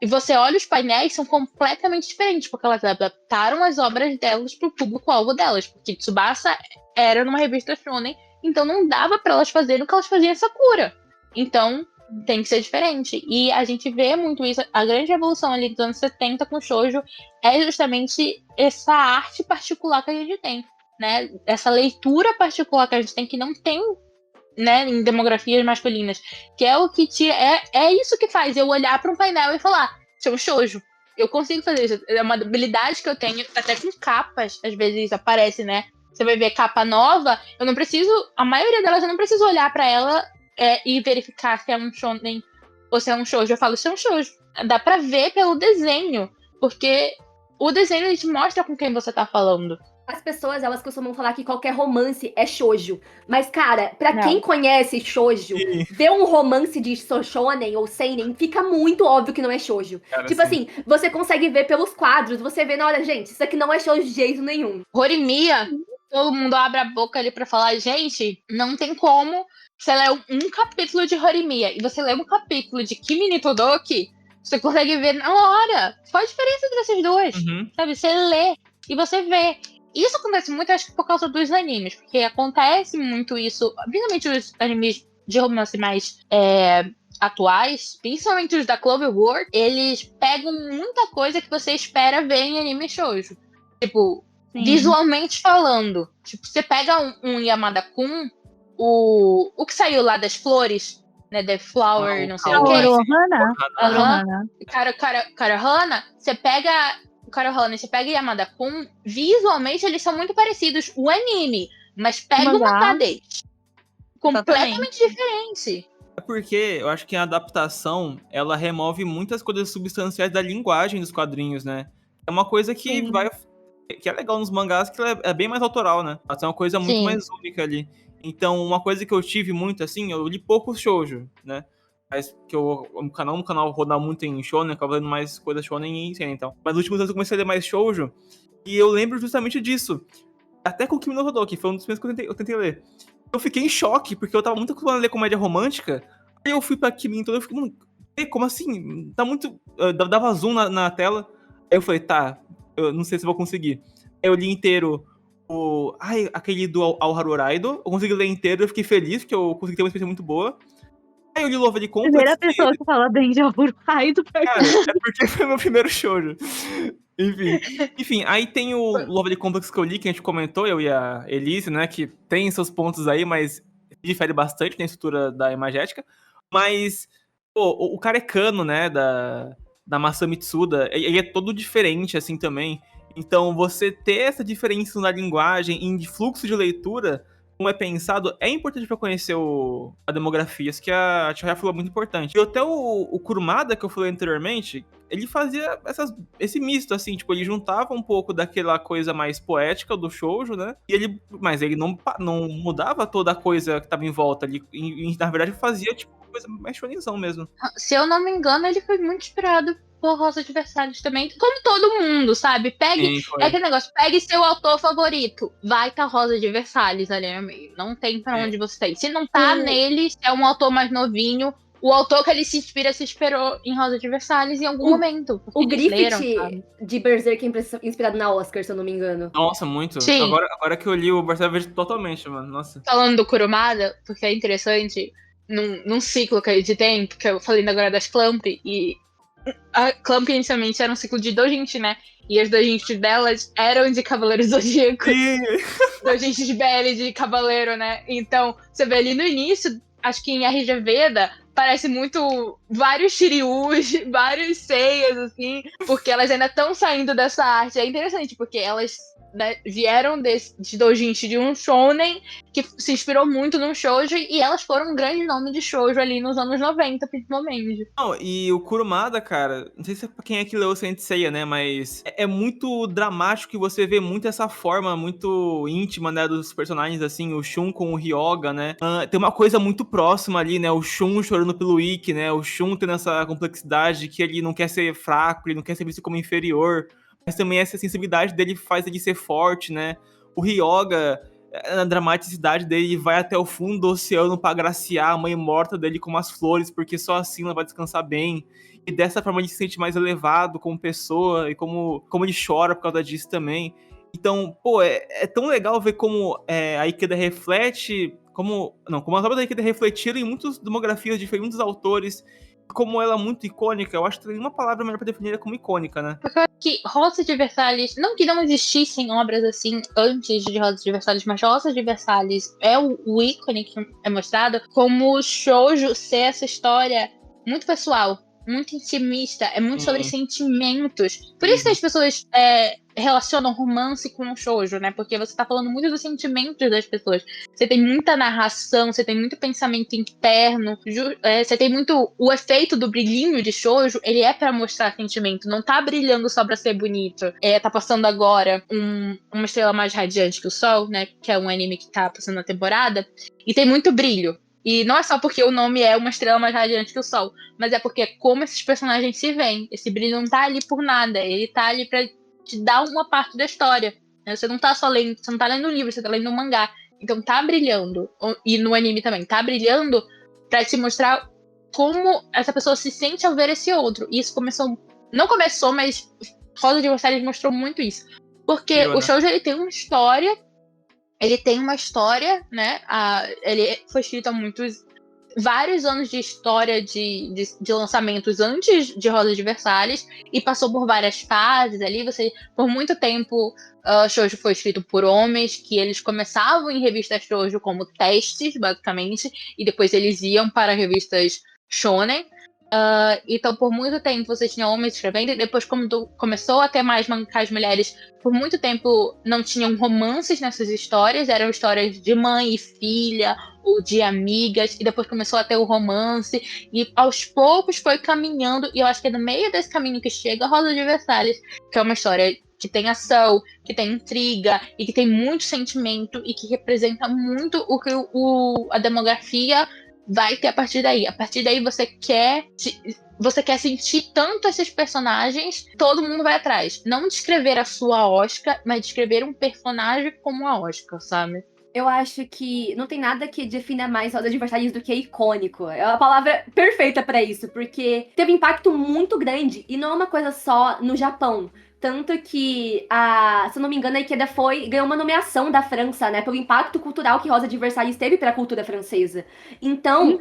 e você olha os painéis, são completamente diferentes, porque elas adaptaram as obras delas pro público-alvo delas, porque Tsubasa era numa revista shonen, então não dava pra elas fazerem o que elas faziam em Sakura. Então tem que ser diferente. E a gente vê muito isso. A grande revolução ali dos anos 70 com o shoujo é justamente essa arte particular que a gente tem, né? Essa leitura particular que a gente tem, que não tem, né, em demografias masculinas. Que é o que tira. É isso que faz eu olhar para um painel e falar: isso é um shoujo. Eu consigo fazer isso. É uma habilidade que eu tenho, até com capas, às vezes aparece, né? Você vai ver capa nova, eu não preciso. A maioria delas eu não preciso olhar para ela e verificar se é um shonen ou se é um shoujo. Eu falo, se é um shoujo. Dá pra ver pelo desenho, porque o desenho ele te mostra com quem você tá falando. As pessoas, elas costumam falar que qualquer romance é shoujo. Mas, cara, pra quem conhece shoujo, ver um romance de shonen ou seinen, fica muito óbvio que não é shoujo. Cara, tipo assim, você consegue ver pelos quadros, você vê na hora, gente, isso aqui não é shoujo de jeito nenhum. Horimiya, todo mundo abre a boca ali pra falar, gente, não tem como você lê um capítulo de Horimiya e você lê um capítulo de Kimi ni Todoki, você consegue ver na hora. Qual a diferença entre esses dois? Sabe? Você lê e você vê. Isso acontece muito, acho que por causa dos animes, porque acontece muito isso, principalmente os animes de romance mais atuais, principalmente os da Cloverworld, eles pegam muita coisa que você espera ver em anime shoujo. Tipo, visualmente falando. Tipo, você pega um Yamada-kun, o que saiu lá das flores, né, The Flower, não sei o que. Karohana, você pega o Karohana e você pega Yamada-kun, visualmente eles são muito parecidos, o anime, mas pega o mangá deles. Completamente diferente. É porque eu acho que a adaptação, ela remove muitas coisas substanciais da linguagem dos quadrinhos, né? É uma coisa que que é legal nos mangás, que ela é bem mais autoral, né? Ela é uma coisa muito mais única ali. Então, uma coisa que eu tive muito, assim, eu li pouco shoujo, né? Mas que o canal roda muito em shonen, acaba lendo mais coisas shonen e seinen, então. Mas nos últimos anos eu comecei a ler mais shoujo, e eu lembro justamente disso. Até com o Kimi no Hodoki, que foi um dos primeiros que eu tentei ler. Eu fiquei em choque, porque eu tava muito acostumado a ler comédia romântica, aí eu fui pra Kimi, então eu fiquei, mano, como assim? Tá muito... dava zoom na tela, aí eu falei, tá, eu não sei se eu vou conseguir. Aí eu li inteiro aquele do Ao Haruraido, eu consegui ler inteiro, eu fiquei feliz, que eu consegui ter uma experiência muito boa. Aí eu li Lovely Complex. Primeira pessoa que fala bem de Raido. Cara, é porque foi meu primeiro shoujo. Enfim, aí tem o Lovely Complex que eu li, que a gente comentou, eu e a Elise, né, que tem seus pontos aí, mas difere bastante na estrutura da imagética. Mas, pô, o Karekano, né, da Masami Mitsuda, ele é todo diferente, assim, também. Então, você ter essa diferença na linguagem e de fluxo de leitura, como é pensado, é importante pra conhecer a demografia, isso que a Tia falou é muito importante. E até o Kurumada, que eu falei anteriormente, ele fazia esse misto, assim, tipo, ele juntava um pouco daquela coisa mais poética do shoujo, né? Mas ele não mudava toda a coisa que tava em volta ali. Na verdade, fazia, tipo, uma coisa mais shonenzão mesmo. Se eu não me engano, ele foi muito inspirado por Rosa de Versalhes também, como todo mundo, sabe? Pegue, Sim, é aquele negócio, pegue seu autor favorito, vai tá Rosa de Versalhes ali no meio, não tem pra onde você ir. Se não tá nele, se é um autor mais novinho, o autor que ele se inspirou em Rosa de Versalhes em algum momento. O Griffith de Berserk é inspirado na Oscar, se eu não me engano. Nossa, muito. Sim. Agora que eu li o Berserk, eu vejo totalmente, mano. Nossa. Falando do Kurumada, porque é interessante, num ciclo que eu editei, porque eu falei agora das Clamp, e a Clamp inicialmente era um ciclo de doujinshi, né? E as doujinshi delas eram de Cavaleiro Zodíaco. Doujinshi de BL de Cavaleiro, né? Então, você vê ali no início, acho que em RG Veda, parece muito vários Shiryus, vários Seias, assim, porque elas ainda estão saindo dessa arte. É interessante, porque elas vieram de doujinshi de um shonen que se inspirou muito num shoujo, e elas foram um grande nome de shoujo ali nos anos 90, principalmente. Não, e o Kurumada, cara, não sei se é pra quem é que leu o Saint Seiya, né, mas é muito dramático que você vê muito essa forma muito íntima, né, dos personagens, assim, o Shun com o Ryoga, né, tem uma coisa muito próxima ali, né, o Shun chorando pelo Ikki, né, o Shun tendo essa complexidade que ele não quer ser fraco, ele não quer ser visto como inferior, mas também essa sensibilidade dele faz ele ser forte, né, o Ryoga, a dramaticidade dele, vai até o fundo do oceano pra agraciar a mãe morta dele com umas flores, porque só assim ela vai descansar bem. E dessa forma ele se sente mais elevado como pessoa, e como ele chora por causa disso também. Então, pô, é tão legal ver como a Ikeda reflete, como as obras da Ikeda refletiram em muitas demografias de diferentes autores, como ela é muito icônica. Eu acho que tem uma palavra melhor pra definir ela como icônica, né? Porque eu acho que Rosa de Versalhes, não que não existissem obras assim antes de Rosa de Versalhes, mas Rosa de Versalhes é o ícone que é mostrado como shoujo ser essa história muito pessoal, muito intimista, é muito sobre sentimentos. Por isso que as pessoas relacionam romance com shoujo, né? Porque você tá falando muito dos sentimentos das pessoas. Você tem muita narração, você tem muito pensamento interno, você tem muito... O efeito do brilhinho de shoujo, ele é pra mostrar sentimento, não tá brilhando só pra ser bonito. Tá passando agora uma estrela mais radiante que o sol, né? Que é um anime que tá passando na temporada, e tem muito brilho. E não é só porque o nome é uma estrela mais radiante que o sol, mas é porque como esses personagens se veem. Esse brilho não tá ali por nada, ele tá ali pra te dar uma parte da história. Né? Você não tá só lendo, você não tá lendo um livro, você tá lendo um mangá. Então tá brilhando, e no anime também, tá brilhando pra te mostrar como essa pessoa se sente ao ver esse outro. E isso não começou, mas Rosa de Versalhes mostrou muito isso. Porque o shoujo, ele tem uma história, né? Ele foi escrito há vários anos de história de lançamentos antes de Rosa de Versalhes, e passou por várias fases ali. Por muito tempo, shoujo foi escrito por homens, que eles começavam em revistas shoujo como testes, basicamente, e depois eles iam para revistas shonen. Então, por muito tempo, você tinha homens escrevendo, e depois, quando começou a ter mais mangás mulheres, por muito tempo não tinham romances nessas histórias, eram histórias de mãe e filha, ou de amigas, e depois começou a ter o romance, e aos poucos foi caminhando, e eu acho que é no meio desse caminho que chega a Rosa de Versalhes, que é uma história que tem ação, que tem intriga e que tem muito sentimento e que representa muito o que a demografia vai ter a partir daí. A partir daí você quer sentir tanto esses personagens, todo mundo vai atrás. Não descrever a sua Oscar, mas descrever um personagem como a Oscar, sabe? Eu acho que não tem nada que defina mais Rosa de Versalhes do que icônico. É a palavra perfeita pra isso, porque teve um impacto muito grande e não é uma coisa só no Japão. Tanto que, se eu não me engano, a Ikeda ganhou uma nomeação da França, né? Pelo impacto cultural que Rosa de Versalhes teve pra cultura francesa. Então,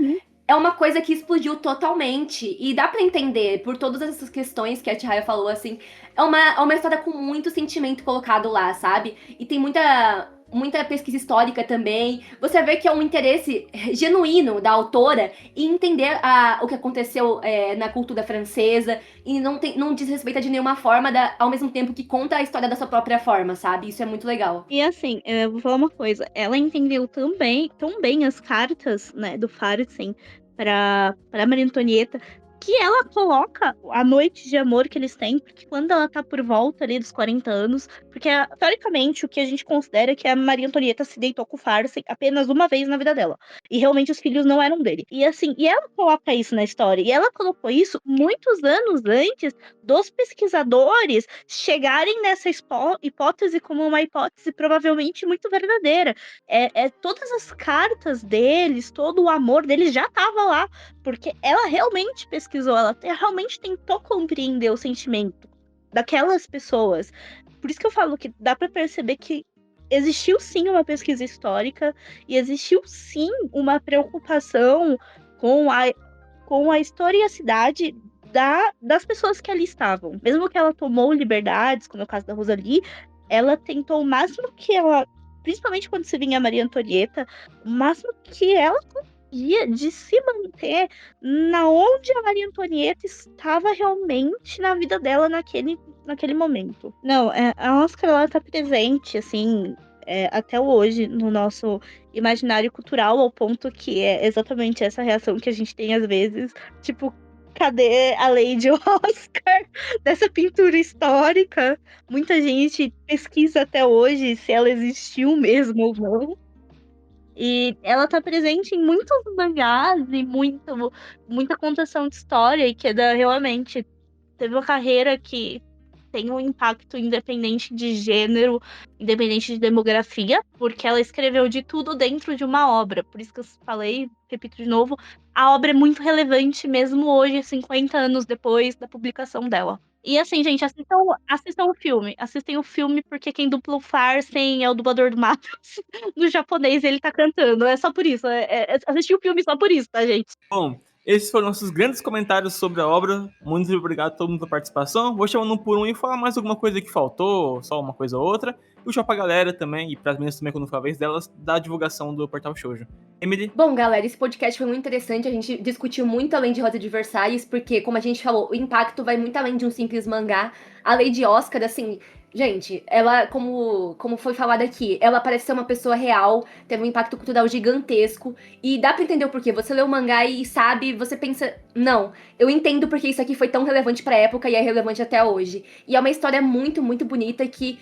é uma coisa que explodiu totalmente. E dá pra entender, por todas essas questões que a Chihaya falou, assim, é uma história com muito sentimento colocado lá, sabe? E tem muita pesquisa histórica também. Você vê que é um interesse genuíno da autora em entender o que aconteceu na cultura francesa e não desrespeita de nenhuma forma, ao mesmo tempo que conta a história da sua própria forma, sabe? Isso é muito legal. E assim, eu vou falar uma coisa. Ela entendeu tão bem as cartas, né, do Farsen pra Maria Antonieta, que ela coloca a noite de amor que eles têm, porque quando ela tá por volta ali dos 40 anos, porque teoricamente o que a gente considera é que a Maria Antonieta se deitou com o Farsen apenas uma vez na vida dela. E realmente os filhos não eram dele. E assim, e ela coloca isso na história. E ela colocou isso muitos anos antes dos pesquisadores chegarem nessa hipótese como uma hipótese provavelmente muito verdadeira. Todas as cartas deles, todo o amor deles já estava lá, porque ela realmente pesquisou, ela realmente tentou compreender o sentimento daquelas pessoas. Por isso que eu falo que dá para perceber que existiu sim uma pesquisa histórica e existiu sim uma preocupação com a historicidade das pessoas que ali estavam. Mesmo que ela tomou liberdades, como é o caso da Rosalie, ela tentou o máximo que ela, principalmente quando se vinha a Maria Antonieta, o máximo que ela conseguia de se manter na onde a Maria Antonieta estava realmente na vida dela naquele momento. Não, a Oscar, ela tá presente, assim, até hoje no nosso imaginário cultural, ao ponto que é exatamente essa reação que a gente tem às vezes, tipo, cadê a Lady Oscar dessa pintura histórica? Muita gente pesquisa até hoje se ela existiu mesmo ou não. E ela tá presente em muitos mangás e muita contação de história, e que realmente teve uma carreira que tem um impacto independente de gênero, independente de demografia, porque ela escreveu de tudo dentro de uma obra. Por isso que eu falei, repito de novo, a obra é muito relevante mesmo hoje, 50 anos depois da publicação dela. E assim, gente, assistam o filme. Assistem o filme porque quem dubla o Farsen é o dublador do Matos. No japonês ele tá cantando. É só por isso. Assistir o filme só por isso, tá, gente? Bom, esses foram nossos grandes comentários sobre a obra. Muito obrigado a todo mundo pela participação. Vou chamando um por um e falar mais alguma coisa que faltou, só uma coisa ou outra. Puxar pra galera também, e pras meninas também, quando for a vez delas, da divulgação do Portal Shoujo. Emily? Bom, galera, esse podcast foi muito interessante. A gente discutiu muito além de Rosa de Versalhes, porque, como a gente falou, o impacto vai muito além de um simples mangá. A Lady Oscar, assim, gente, ela, como foi falado aqui, ela parece ser uma pessoa real, teve um impacto cultural gigantesco, e dá pra entender o porquê. Você lê o mangá e sabe, você pensa, não, eu entendo porque isso aqui foi tão relevante pra época e é relevante até hoje. E é uma história muito, muito bonita que,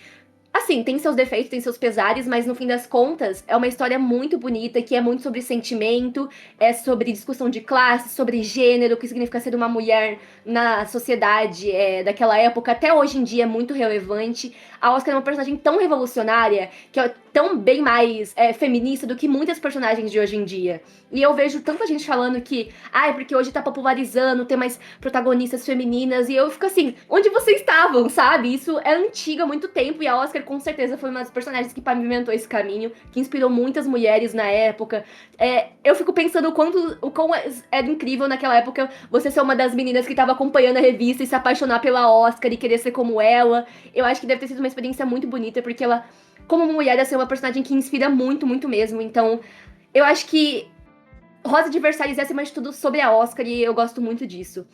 assim, tem seus defeitos, tem seus pesares, mas no fim das contas, é uma história muito bonita, que é muito sobre sentimento, é sobre discussão de classe, sobre gênero, o que significa ser uma mulher na sociedade daquela época, até hoje em dia é muito relevante. A Oscar é uma personagem tão revolucionária, que é tão bem mais feminista do que muitas personagens de hoje em dia. E eu vejo tanta gente falando que, porque hoje tá popularizando, tem mais protagonistas femininas, e eu fico assim, onde vocês estavam, sabe? Isso é antigo há muito tempo, e a Oscar com certeza foi uma das personagens que pavimentou esse caminho, que inspirou muitas mulheres na época. Eu fico pensando o quão era incrível naquela época você ser uma das meninas que tava acompanhando a revista e se apaixonar pela Oscar e querer ser como ela. Eu acho que deve ter sido uma experiência muito bonita, porque ela, como mulher, é uma personagem que inspira muito, muito mesmo. Então, eu acho que Rosa de Versalhes é, acima de tudo, sobre a Oscar, e eu gosto muito disso.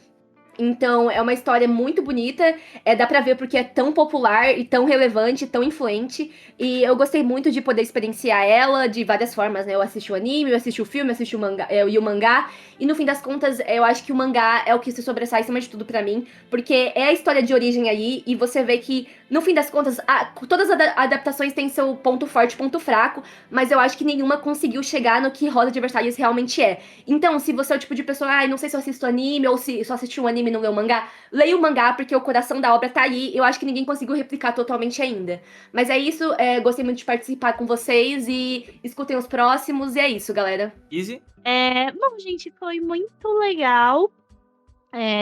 Então, é uma história muito bonita, dá pra ver porque é tão popular e tão relevante, tão influente, e eu gostei muito de poder experienciar ela de várias formas, né? Eu assisti o anime, eu assisti o filme, eu assisti o mangá, e o mangá, e no fim das contas, eu acho que o mangá é o que se sobressai acima de tudo pra mim, porque é a história de origem aí, e você vê que, no fim das contas, todas as adaptações têm seu ponto forte e ponto fraco, mas eu acho que nenhuma conseguiu chegar no que Rosa de Versalhes realmente é. Então, se você é o tipo de pessoa, não sei se eu assisto anime ou se só assisti um anime e não lê o mangá, leia o mangá porque o coração da obra tá aí. Eu acho que ninguém conseguiu replicar totalmente ainda. Mas é isso, gostei muito de participar com vocês e escutem os próximos. E é isso, galera. Easy? Bom, gente, foi muito legal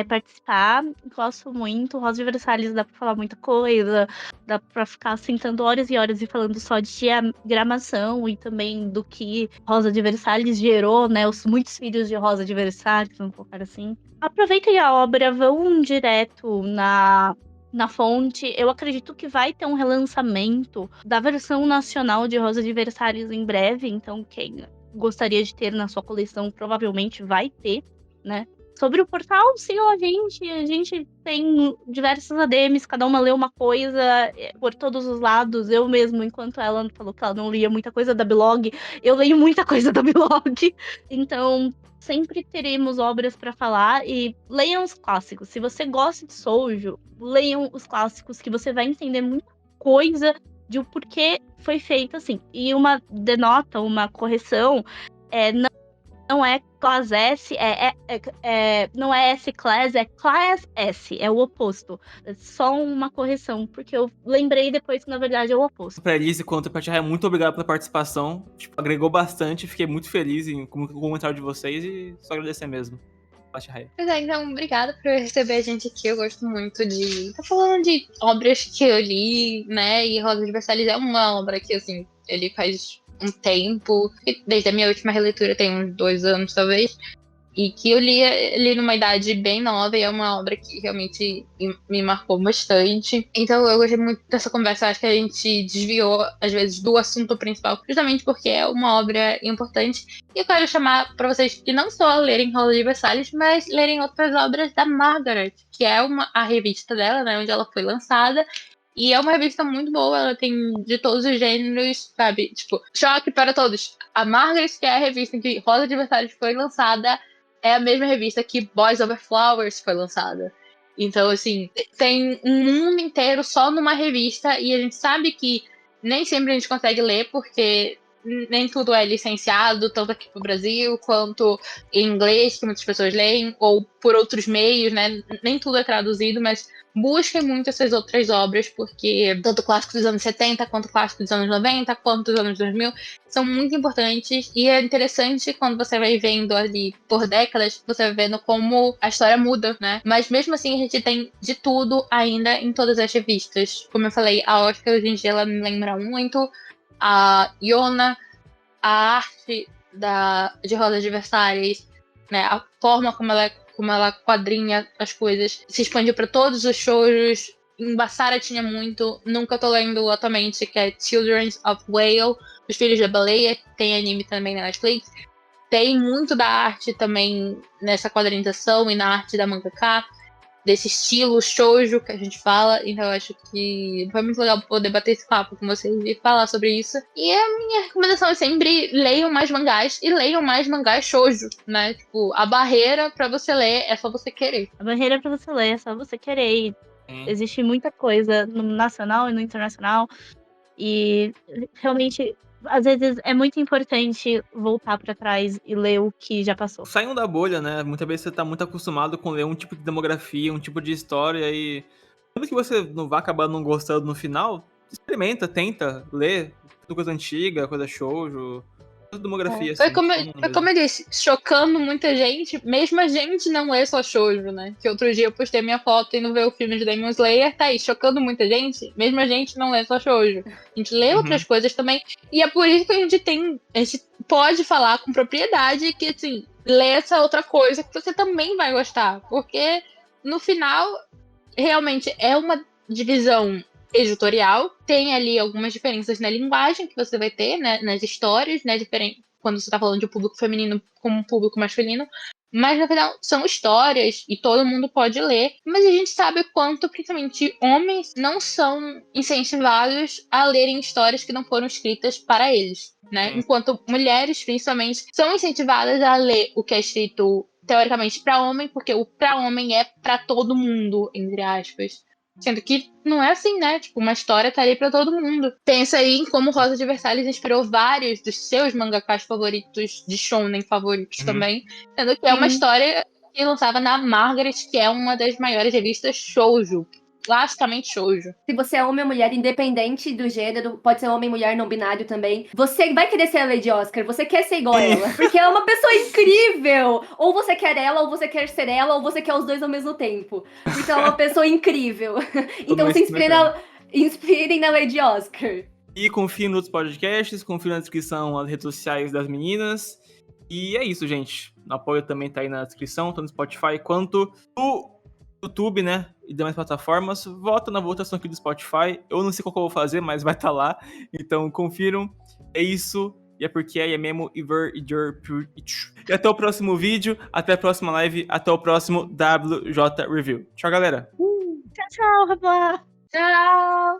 participar. Gosto muito. Rosa de Versalhes dá pra falar muita coisa, dá pra ficar sentando horas e horas e falando só de diagramação e também do que Rosa de Versalhes gerou, né? Os muitos filhos de Rosa de Versalhes, vamos colocar assim. Aproveitem a obra, vão direto na fonte. Eu acredito que vai ter um relançamento da versão nacional de Rosa de Versalhes em breve, então quem gostaria de ter na sua coleção provavelmente vai ter, né? Sobre o portal, sigam a gente tem diversos ADMs, cada uma lê uma coisa por todos os lados. Eu mesmo, enquanto ela falou que ela não lia muita coisa da blog, eu leio muita coisa da blog. Então, sempre teremos obras para falar e leiam os clássicos. Se você gosta de shoujo, leiam os clássicos que você vai entender muita coisa de o porquê foi feito assim. E uma denota, uma correção, não é Class S, não é S-Class, é Class S, é o oposto. É só uma correção, porque eu lembrei depois que na verdade é o oposto. Pra Elise quanto pra Tia, muito obrigado pela participação. Tipo, agregou bastante, fiquei muito feliz com o comentário de vocês e só agradecer mesmo. Tia. Pois é, então, obrigada por receber a gente aqui. Eu gosto muito de estar falando de obras que eu li, né? E Rosa de Versalhes é uma obra que, assim, eu li faz um tempo, desde a minha última releitura, tem uns 2 anos, talvez. E que eu li numa idade bem nova e é uma obra que realmente me marcou bastante. Então eu gostei muito dessa conversa. Acho que a gente desviou, às vezes, do assunto principal, justamente porque é uma obra importante. E eu quero chamar para vocês que não só lerem Rosa de Versalhes, mas lerem outras obras da Margaret, que é a revista dela, né, onde ela foi lançada. E é uma revista muito boa, ela tem de todos os gêneros, sabe? Tipo, choque para todos. A Margaret, que é a revista em que Rosa de Versalhes foi lançada, é a mesma revista que Boys Over Flowers foi lançada. Então, assim, tem um mundo inteiro só numa revista e a gente sabe que nem sempre a gente consegue ler porque nem tudo é licenciado, tanto aqui pro Brasil quanto em inglês, que muitas pessoas leem, ou por outros meios, né? Nem tudo é traduzido, mas busquem muito essas outras obras, porque tanto clássicos dos anos 70, quanto clássicos dos anos 90, quanto dos anos 2000, são muito importantes. E é interessante quando você vai vendo ali por décadas, você vai vendo como a história muda, né? Mas mesmo assim, a gente tem de tudo ainda em todas as revistas. Como eu falei, a Oscar hoje em dia ela me lembra muito a Yona, a arte de Rosa de Versalhes, né? A forma como ela quadrinha as coisas, se expandiu para todos os shoujos. Em Basara tinha muito, nunca tô lendo atualmente, que é Children of Whale, Os Filhos da Baleia, que tem anime também na Netflix. Tem muito da arte também nessa quadrinização e na arte da mangaka, desse estilo shoujo que a gente fala. Então eu acho que foi muito legal poder bater esse papo com vocês e falar sobre isso. E a minha recomendação é sempre leiam mais mangás e leiam mais mangás shoujo, né? Tipo, a barreira pra você ler é só você querer. A barreira pra você ler é só você querer. Existe muita coisa no nacional e no internacional. E realmente, às vezes, é muito importante voltar pra trás e ler o que já passou. Saiam da bolha, né? Muitas vezes você tá muito acostumado com ler um tipo de demografia, um tipo de história e... Mesmo que você não vá acabar não gostando no final, experimenta, tenta ler coisa antiga, coisa shoujo, coisa demografia, assim. Foi como eu disse, chocando muita gente, mesmo a gente não lê só shoujo, né? Que outro dia eu postei minha foto e não ver o filme de Demon Slayer, tá aí, chocando muita gente, mesmo a gente não lê só shoujo. A gente lê outras coisas também, e é por isso que a gente pode falar com propriedade que, assim, lê essa outra coisa que você também vai gostar, porque no final, realmente é uma divisão editorial, tem ali algumas diferenças na linguagem que você vai ter, né, nas histórias, né, diferente quando você tá falando de um público feminino com um público masculino, Mas, na verdade, são histórias e todo mundo pode ler. Mas a gente sabe o quanto, principalmente, homens não são incentivados a lerem histórias que não foram escritas para eles, né? Enquanto mulheres, principalmente, são incentivadas a ler o que é escrito, teoricamente, para homem, porque o para homem é para todo mundo, entre aspas. Sendo que não é assim, né? Tipo, uma história tá ali pra todo mundo. Pensa aí em como Rosa de Versalhes inspirou vários dos seus mangakás favoritos, de shounen favoritos também. Sendo que é uma história que lançava na Margaret, que é uma das maiores revistas shoujo. Classicamente shoujo. Se você é homem ou mulher, independente do gênero, pode ser homem, mulher, não binário também, você vai querer ser a Lady Oscar, você quer ser igual a ela, porque é uma pessoa incrível! Ou você quer ela, ou você quer ser ela, ou você quer os dois ao mesmo tempo. Porque ela é uma pessoa incrível. Então se inspirem na Lady Oscar. E confiem nos outros podcasts, confiem na descrição as redes sociais das meninas. E é isso, gente. O apoio também tá aí na descrição, tanto no Spotify quanto no YouTube, né? E demais plataformas. Vota na votação aqui do Spotify. Eu não sei qual que eu vou fazer, mas vai estar lá. Então confiram. É isso. E é porque é mesmo. E até o próximo vídeo. Até a próxima live. Até o próximo WJ Review. Tchau, galera. Tchau, Rabá. Tchau!